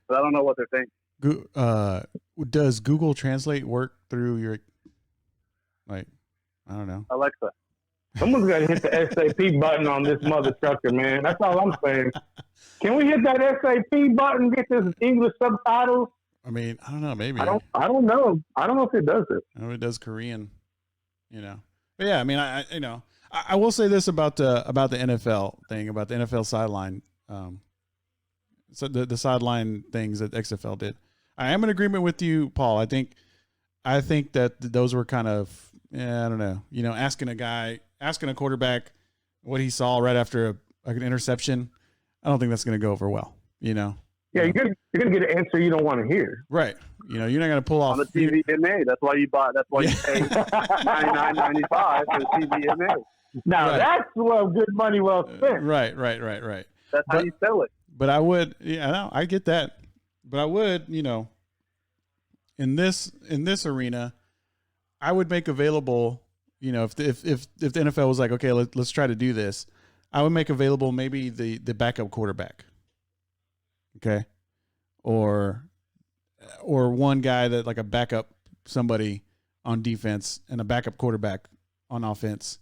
But I don't know what they're thinking. Does Google Translate work through your, I don't know. Alexa. Someone's got to hit the SAP button on this mother trucker, man. That's all I'm saying. Can we hit that SAP button, get this English subtitles? I mean, I don't know. Maybe I don't know. I don't know if it does it. I know it does Korean, But yeah, I mean, I will say this about the NFL thing, about the NFL sideline. So the sideline things that XFL did. I am in agreement with you, Paul. I think that those were kind of, I don't know, asking a quarterback what he saw right after an interception. I don't think that's going to go over well, Yeah, you're gonna get an answer you don't want to hear. Right. You're not going to pull off on the TVMA. That's why you bought. That's why you paid $99.95 for the TVMA. Now that's good money well spent. Right. That's how you sell it. But I would, I get that. But I would, in this arena, I would make available, if the NFL was like, okay, let's try to do this, I would make available maybe the backup quarterback. Okay. Or one guy that like a backup somebody on defense and a backup quarterback on offense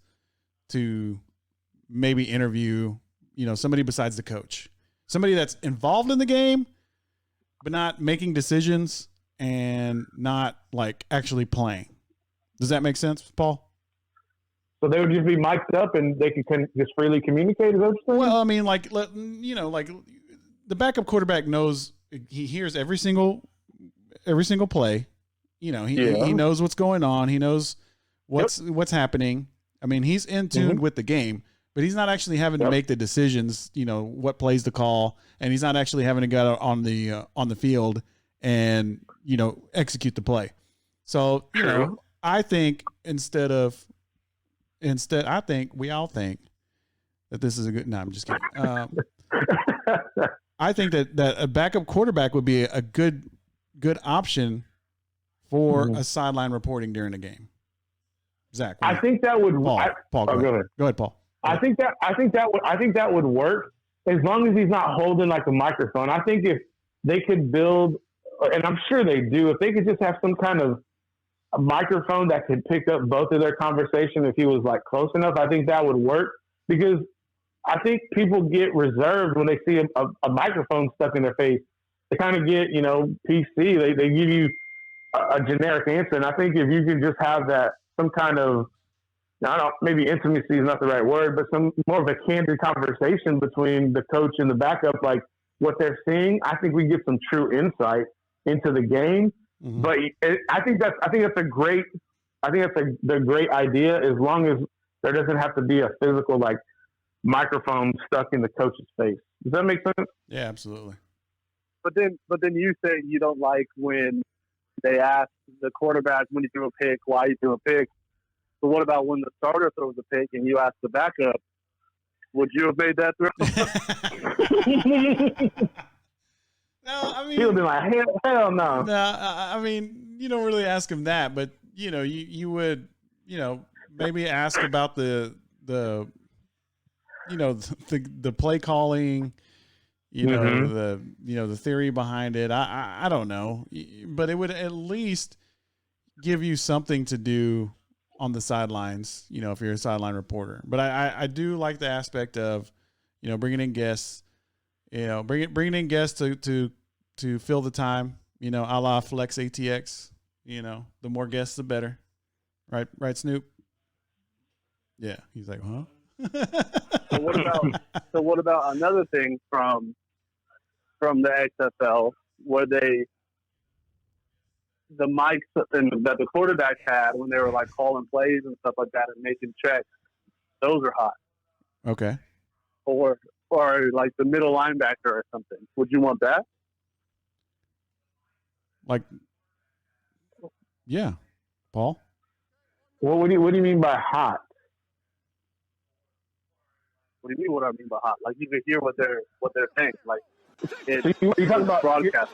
to maybe interview, somebody besides the coach, somebody that's involved in the game, but not making decisions and not like actually playing. Does that make sense, Paul? So they would just be mic'd up and they could just freely communicate. Is that what you're saying? Well, I mean, like the backup quarterback knows, he hears every single play. He knows what's going on. He knows what's happening. I mean, he's in tune with the game, but he's not actually having to make the decisions, what plays to call, and he's not actually having to go out on the field and, execute the play. So, I think I think we all think that this is a good, no, I'm just kidding. I think that a backup quarterback would be a good option for a sideline reporting during a game. Zach, I think that would. Paul, go ahead, Paul. I think that would work as long as he's not holding like a microphone. I think if they could build, and I'm sure they do, if they could just have some kind of a microphone that could pick up both of their conversation if he was like close enough, I think that would work, because I think people get reserved when they see a microphone stuck in their face. They kind of get, PC. They give you a generic answer. And I think if you can just have that, some kind of, maybe intimacy is not the right word, but some more of a candid conversation between the coach and the backup, like what they're seeing, I think we get some true insight into the game. Mm-hmm. But I think that's a great idea, as long as there doesn't have to be a physical like microphone stuck in the coach's face. Does that make sense? Yeah, absolutely. But then you say you don't like when they ask the quarterback when you threw a pick, why you threw a pick. But what about when the starter throws a pick and you ask the backup, would you have made that throw? No, I mean, he'll be like, hell no. No, I mean, you don't really ask him that, but you would, maybe ask about the play calling, the theory behind it. I don't know, but it would at least give you something to do on the sidelines, if you're a sideline reporter. But I do like the aspect of, bringing in guests, bringing in guests to fill the time, a la Flex ATX, the more guests, the better. Right, Snoop? Yeah. He's like, huh? So what about another thing from the XFL where the mics that the quarterbacks had when they were like calling plays and stuff like that and making checks, those are hot. Okay. Or like the middle linebacker or something. Would you want that? Like, yeah, Paul. Well, what do you mean by hot? What do you mean? What I mean by hot? Like you can hear what they're saying. Like you're talking about broadcast.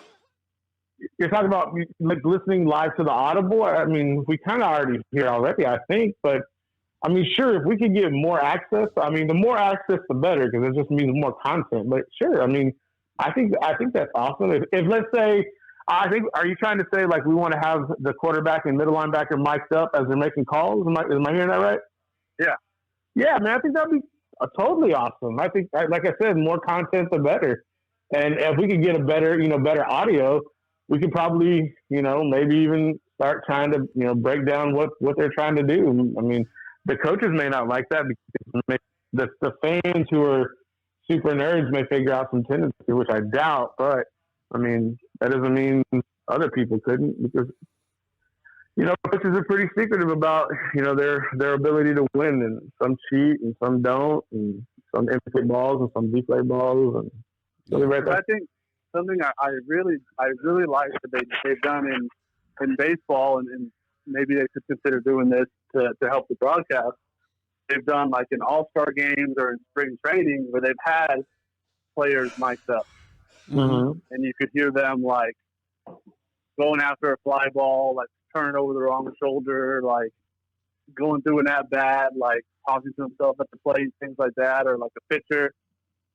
You're talking about like listening live to the audible. I mean, we kind of already hear already, I think. But I mean, sure, if we could get more access, I mean, the more access, the better, because it just means more content. But sure, I mean, I think that's awesome. If let's say, are you trying to say like we want to have the quarterback and middle linebacker mic'd up as they're making calls? Am I hearing that right? Yeah. Yeah, man, I think that'd be totally awesome. I think, like I said, more content, the better. And if we could get a better audio, we could probably, maybe even start trying to, break down what they're trying to do. I mean, the coaches may not like that because the fans who are super nerds may figure out some tendency, which I doubt. But I mean, that doesn't mean other people couldn't, because coaches are pretty secretive about their ability to win, and some cheat and some don't, and some inflate balls and some deflate balls, and I think something I really like that they've done in baseball, and maybe they could consider doing this to help the broadcast. They've done like in all-star games or in spring training where they've had players mic'd up, Mm-hmm. and you could hear them like going after a fly ball, like turning over the wrong shoulder, like going through an at bat, like talking to himself at the plate, things like that, or like a pitcher.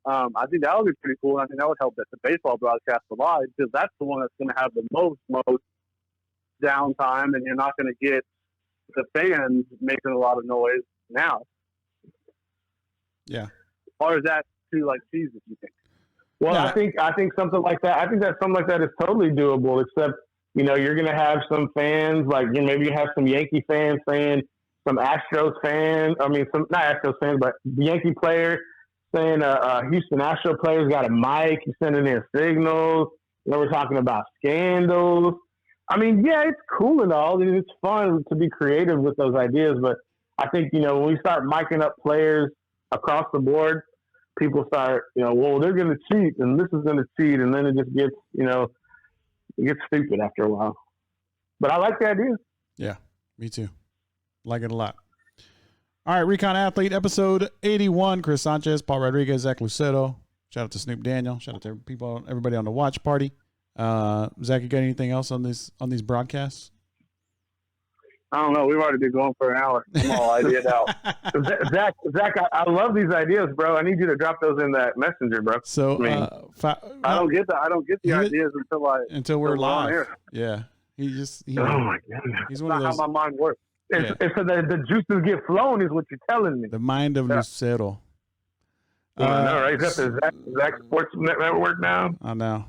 I think that would be pretty cool. I think that would help the baseball broadcast a lot, because that's the one that's going to have the most downtime, and you're not going to get the fans making a lot of noise now. Yeah. Or is that too like cheesy, you think? Well, Yeah. I think something like that. I think that something like that is totally doable. Except you're going to have some fans, like maybe you have some Yankee fans saying, some Astros fans. I mean, some not Astros fans, but the Yankee player saying Houston Astros player's got a mic. He's sending in signals. We're talking about scandals. I mean, yeah, it's cool and all. It's fun to be creative with those ideas. But I think, when we start miking up players across the board, people start, well, they're going to cheat and this is going to cheat. And then it just gets, it gets stupid after a while. But I like the idea. Yeah, me too. Like it a lot. All right, Recon Athlete, episode 81. Chris Sanchez, Paul Rodriguez, Zach Lucero. Shout out to Snoop Daniel. Shout out to everybody on the watch party. Zach, you got anything else on these broadcasts? I don't know. We've already been going for an hour. I'm all ideaed out. Zach, I love these ideas, bro. I need you to drop those in that messenger, bro. So I don't get the ideas until we're on live. air. Yeah, oh my goodness, he's That's one of not those. how my mind works. Yeah. It's so the juices get flowing, is what you're telling me. The mind of Lucero. I know, right? He's got the Zach Sports Network now. I know.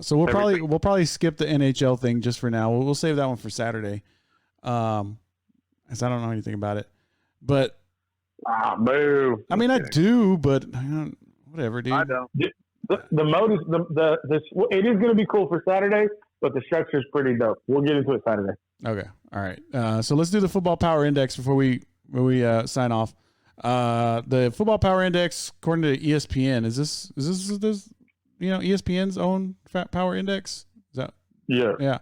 So we'll probably skip the NHL thing just for now. We'll save that one for Saturday. As I don't know anything about it, but boo. I mean, I do, but whatever, dude. I don't. The mode is it is going to be cool for Saturday, but the structure is pretty dope. We'll get into it Saturday. Okay. All right. So let's do the football power index before we sign off. The football power index, according to ESPN, is this ESPN's own power index? Is that? Yeah. Yeah.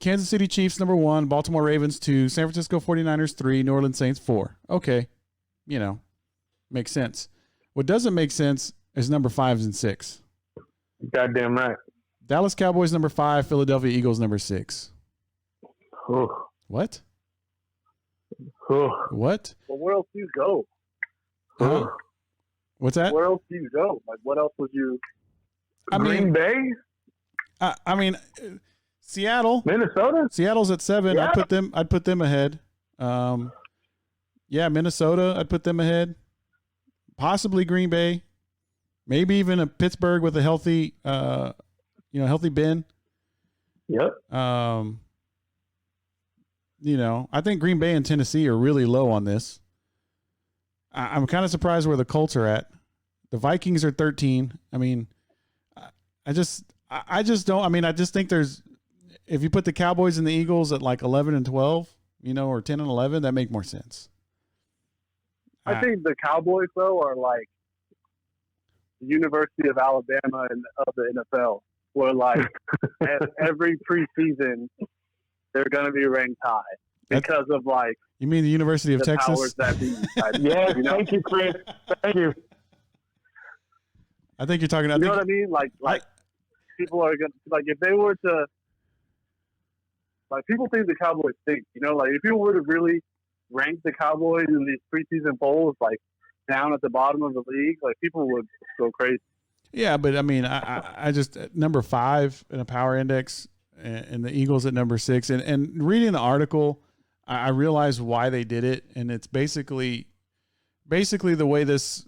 Kansas City Chiefs number 1, Baltimore Ravens 2, San Francisco 49ers 3, New Orleans Saints 4. Okay. Makes sense. What doesn't make sense is number 5s and 6. Goddamn right. Dallas Cowboys number 5, Philadelphia Eagles number 6. What? What? Well, where else do you go? Huh? What's that? Where else do you go? Like, what else would you? Green Bay? I mean, Seattle, Minnesota? Seattle's at 7. Yeah. I'd put them ahead. Yeah, Minnesota, I'd put them ahead. Possibly Green Bay. Maybe even a Pittsburgh with a healthy Ben. Yep. I think Green Bay and Tennessee are really low on this. I'm kind of surprised where the Colts are at. The Vikings are 13. I mean, I just don't. I mean, I just think if you put the Cowboys and the Eagles at like 11 and 12, or 10 and 11, that make more sense. I think the Cowboys though are like the University of Alabama and of the NFL, where like every preseason they're going to be ranked high because of like. You mean the University of the Texas? powers that be. Yeah, thank you, Chris. Thank you. I think you're talking. You know what I mean? Like people are gonna like if they were to like people think the Cowboys stink. Like if people were to really rank the Cowboys in these preseason polls, like down at the bottom of the league, like people would go crazy. Yeah, but I mean, I just number 5 in a power index, and the Eagles at number 6, and reading the article, I realized why they did it, and it's basically the way this,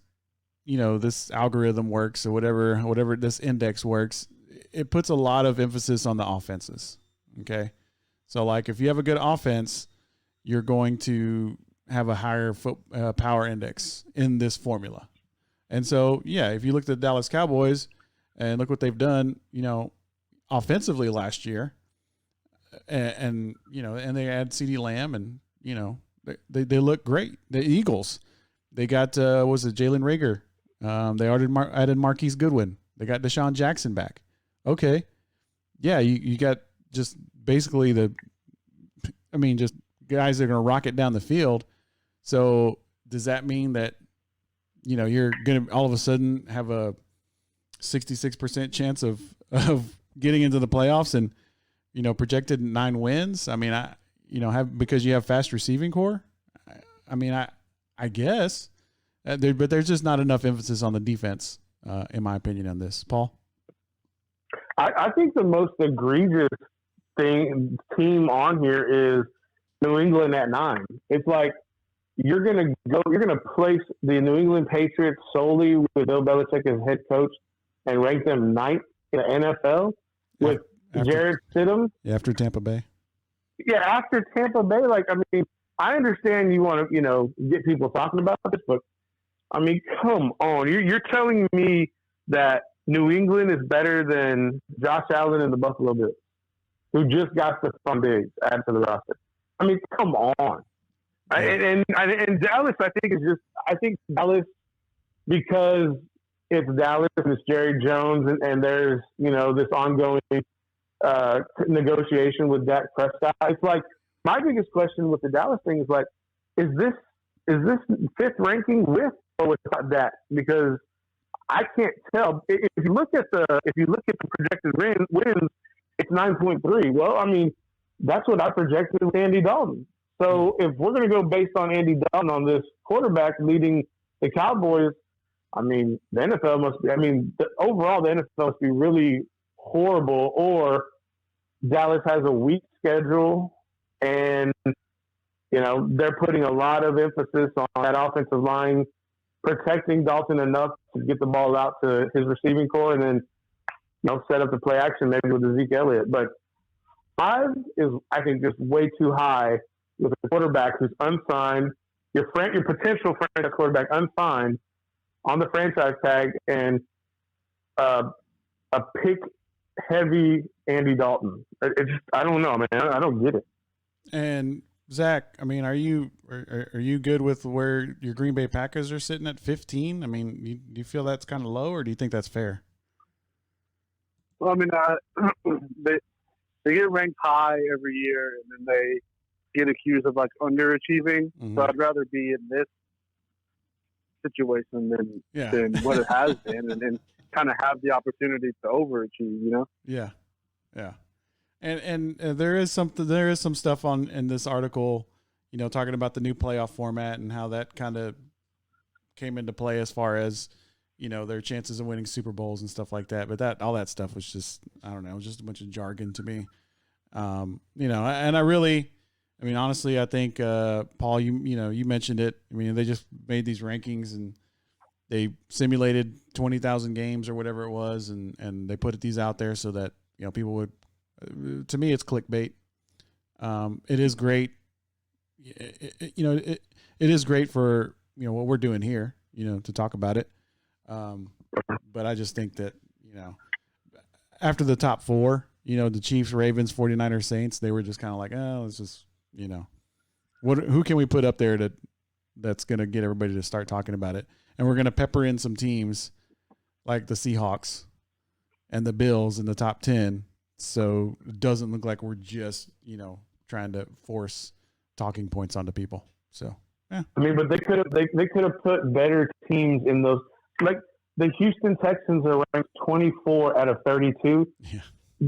this algorithm works or whatever this index works. it puts a lot of emphasis on the offenses. Okay. So like if you have a good offense, you're going to have a higher power index in this formula. And so, yeah, if you look at the Dallas Cowboys and look what they've done, offensively last year, and they add CeeDee Lamb, and they look great. The Eagles, they got Jalen Reagor, they added Marquise Goodwin, they got Deshaun Jackson back. Okay, yeah, you got just basically just guys that are going to rock it down the field. So does that mean that you're going to all of a sudden have a 66% chance of getting into the playoffs and projected 9 wins? I mean, because you have fast receiving core. I guess, but there's just not enough emphasis on the defense, in my opinion, on this. Paul, I think the most egregious team on here is New England at 9. It's like you're gonna place the New England Patriots solely with Bill Belichick as head coach and rank them 9th in the NFL with Jared Stidham. After Tampa Bay. Yeah, after Tampa Bay. I understand you want to, get people talking about this, but come on. You're telling me that New England is better than Josh Allen and the Buffalo Bills, who just got the Stephon Diggs added to the roster. Come on. And Dallas, I think Dallas, because it's Dallas and it's Jerry Jones and there's, this ongoing negotiation with Dak Prescott. It's like my biggest question with the Dallas thing is like, is this 5th ranking with or without Dak? Because I can't tell. If you look at the projected wins, it's 9.3. Well, that's what I projected with Andy Dalton. So if we're going to go based on Andy Dalton on this quarterback leading the Cowboys, the NFL must be. Overall, the NFL must be really horrible, or Dallas has a weak schedule, and they're putting a lot of emphasis on that offensive line, protecting Dalton enough to get the ball out to his receiving core, and then set up the play action maybe with Zeke Elliott. But 5 is, I think, just way too high with a quarterback who's unsigned, your potential franchise quarterback unsigned on the franchise tag, and a pick-heavy Andy Dalton. I don't know, man. I don't get it. And Zach, are you good with where your Green Bay Packers are sitting at 15? Do you feel that's kind of low, or do you think that's fair? Well, they get ranked high every year, and then they get accused of underachieving. Mm-hmm. So I'd rather be in this situation than what it has been, and kind of have the opportunity to overachieve. Yeah. And there is some stuff in this article, talking about the new playoff format and how that kind of came into play as far as their chances of winning Super Bowls and stuff like that. But all that stuff was just, I don't know, it was just a bunch of jargon to me. And I really, honestly, I think, Paul, you mentioned it. They just made these rankings and they simulated 20,000 games or whatever it was. And they put these out there so that, people would, to me, it's clickbait. It is great. It is great for, what we're doing here, to talk about it. But I just think that, after the top 4, the Chiefs, Ravens, 49ers, Saints, they were just kind of like, oh, it's just, who can we put up there that's going to get everybody to start talking about it? And we're going to pepper in some teams like the Seahawks and the Bills in the top 10. So it doesn't look like we're just, trying to force talking points onto people. So, yeah. But they could have put better teams in those. Like the Houston Texans are ranked 24 out of 32. Yeah.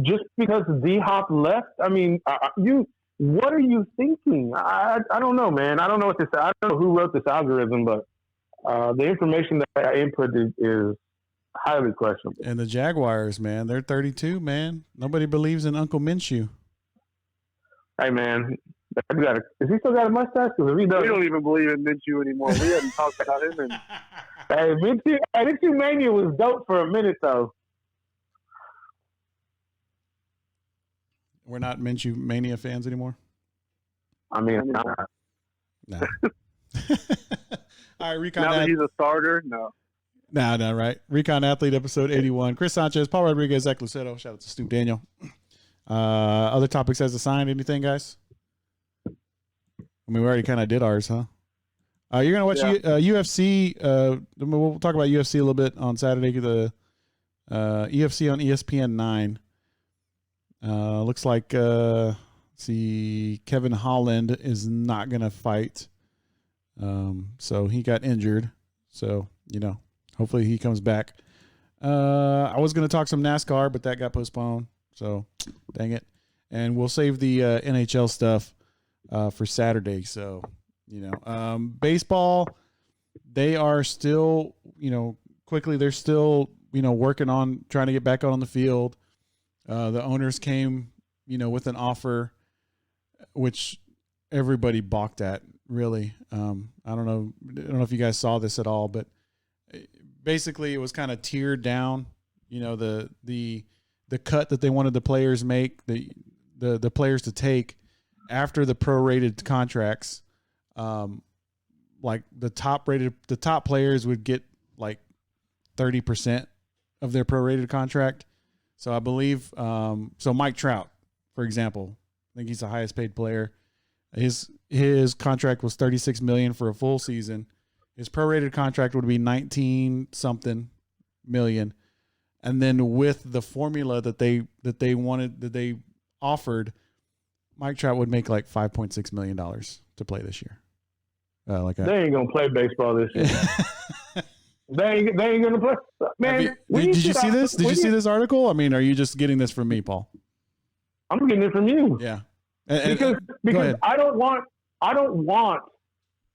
Just because D-Hop left, what are you thinking? I don't know, man. I don't know I don't know who wrote this algorithm, but the information that I inputted is highly questionable. And the Jaguars, man, they're 32, man. Nobody believes in Uncle Minshew. Hey, man, is he still got a mustache? We don't even believe in Minshew anymore. We hadn't talked about him. And Minshew Mania was dope for a minute, though. We're not Minshew Mania fans anymore. I mean, No. All right, Recon. Now that he's a starter, no. No, right. Recon Athlete, episode 81. Chris Sanchez, Paul Rodriguez, Zach Lucero. Shout out to Stu Daniel. Other topics as assigned. Anything, guys? I mean, we already kind of did ours, huh? You're gonna watch UFC. We'll talk about UFC a little bit on Saturday. The UFC on ESPN 9. Looks like Kevin Holland is not gonna fight. So he got injured. So hopefully he comes back. I was gonna talk some NASCAR, but that got postponed. So dang it. And we'll save the NHL stuff for Saturday. So. Baseball, they are still, quickly, they're still, working on trying to get back out on the field. The owners came, with an offer, which everybody balked at, really. I don't know if you guys saw this at all, but basically it was kind of tiered down, the cut that they wanted the players make, the players to take after the prorated contracts. Like the top players would get like 30% of their prorated contract. So I believe, so Mike Trout, for example, I think he's the highest paid player. His contract was $36 million for a full season. His prorated contract would be 19 something million. And then with the formula that they offered, Mike Trout would make like $5.6 million to play this year. They ain't gonna play baseball this year. they ain't gonna play. Man, did you see this? Did you see this article? I mean, are you just getting this from me, Paul? I'm getting it from you. Yeah, because I don't want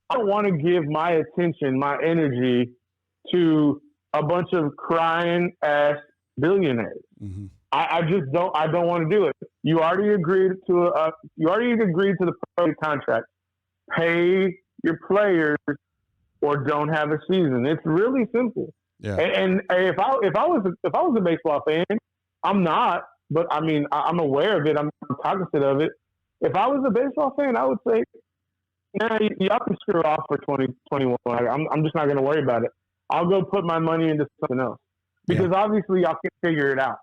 to give my attention, my energy to a bunch of crying ass billionaires. Mm-hmm. I just don't. I don't want to do it. You already agreed to the pro contract. Pay your players or don't have a season. It's really simple. Yeah. And if I was a baseball fan, I'm not, but I mean I'm aware of it. I'm cognizant of it. If I was a baseball fan, I would say, nah, y'all can screw off for 2021. I'm just not going to worry about it. I'll go put my money into something else because obviously y'all can figure it out.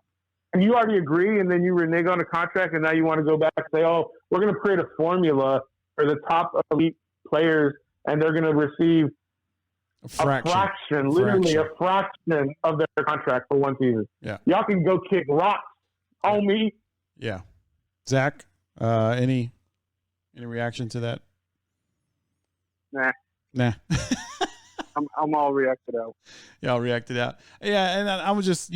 And you already agree, and then you renege on a contract, and now you want to go back and say, oh, we're going to create a formula for the top elite players, and they're going to receive a fraction of their contract for one season. Yeah. Y'all can go kick rocks on me. Yeah. Zach, any reaction to that? Nah. I'm all reacted out. Yeah, I'll react it out. Yeah, and I was just,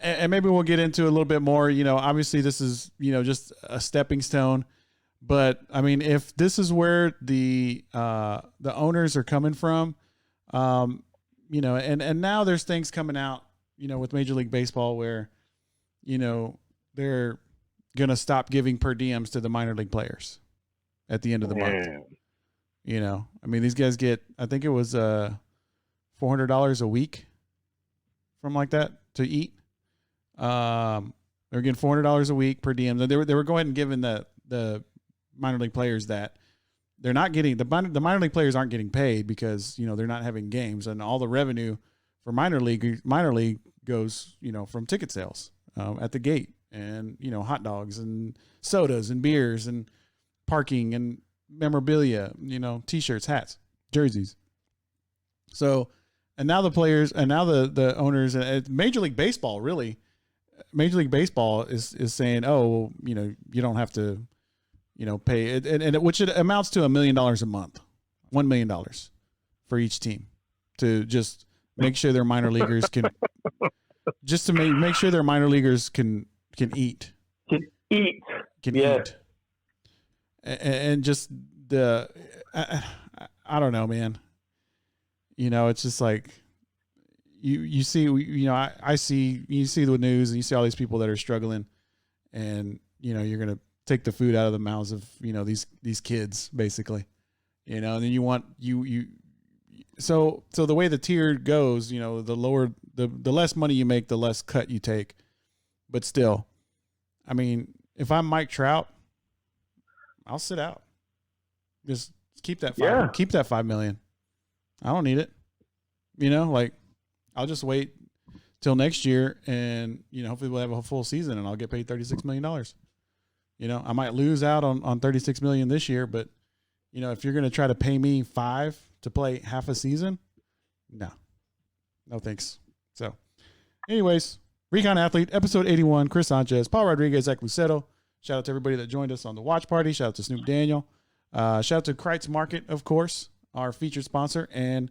and maybe we'll get into a little bit more. Obviously this is, just a stepping stone. But I mean, if this is where the owners are coming from, and now there's things coming out, with Major League Baseball where, they're gonna stop giving per diems to the minor league players at the end of the month. I mean, these guys get, I think it was $400 a week, something like that, to eat. They're getting $400 a week per diem. They were going and giving the minor league players that they're not getting, the minor league players aren't getting paid because they're not having games, and all the revenue for minor league goes from ticket sales at the gate, and hot dogs and sodas and beers and parking and memorabilia, t-shirts, hats, jerseys. So, and now the players, and now the owners, and Major League Baseball Major League Baseball is saying, oh, you don't have to pay it, and which it amounts to $1 million a month, $1 million for each team to just make sure their minor leaguers can, just to make sure their minor leaguers can eat, eat, and just I don't know, man. It's just like you see, I see, you see the news and you see all these people that are struggling, and you're gonna take the food out of the mouths of these kids, basically, and then you want so the way the tier goes, the lower the less money you make, the less cut you take. But still, I mean, if I'm Mike Trout, I'll sit out. Just keep that keep that $5 million. I don't need it. You know, like I'll just wait till next year, and hopefully we'll have a full season, and I'll get paid $36 million. I might lose out on $36 million this year, but if you're going to try to pay me $5 million to play half a season, no thanks. So, anyways, Recon Athlete episode 81. Chris Sanchez, Paul Rodriguez, Zach Lucetto. Shout out to everybody that joined us on the watch party. Shout out to Snoop Daniel. Shout out to Kreitz Market, of course, our featured sponsor, and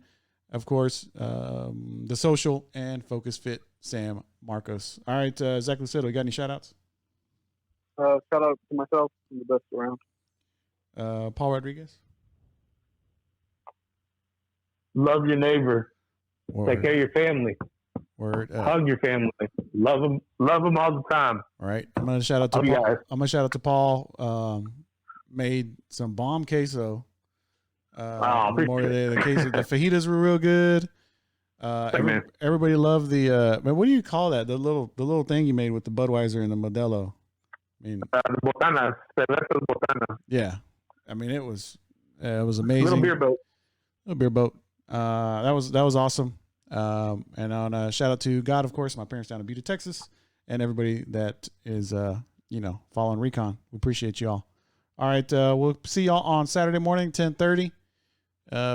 of course, the Social and Focus Fit, Sam Marcos. All right, Zach Lucetto, you got any shout outs? Shout out to myself. I'm the best around. Paul Rodriguez. Love your neighbor. Word. Take care of your family. Word. Hug your family. Love them all the time. All right. I'm gonna shout out to Paul. I'm gonna shout out to Paul. Made some bomb queso. Memorial Day. The fajitas were real good. Everybody loved the man, what do you call that? The little thing you made with the Budweiser and the Modelo. I mean, botanas. Yeah, I mean it was amazing. Little beer boat. That was awesome. And on shout out to God, of course, my parents down in Butte, Texas, and everybody that is following Recon. We appreciate you all. All right, we'll see y'all on Saturday morning, 10:30.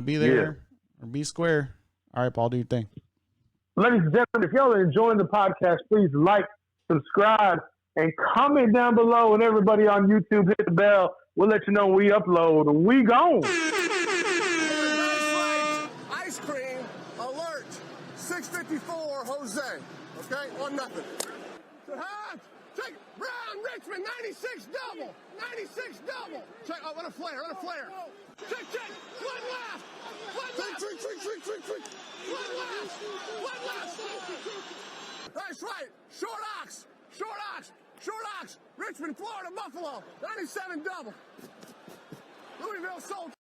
Be there or be square. All right, Paul, do your thing. Ladies and gentlemen, if y'all are enjoying the podcast, please like, subscribe, and comment down below. And everybody on YouTube, hit the bell. We'll let you know when we upload. We gone. Ice cream alert. 654 Jose. Okay, 1-0. Check Brown Richmond 96 double. 96 double. Check. Oh, what a flare. Check. One left. Trick. One left. That's right. Short ox. Richmond, Florida, Buffalo. 97 double. Louisville sold.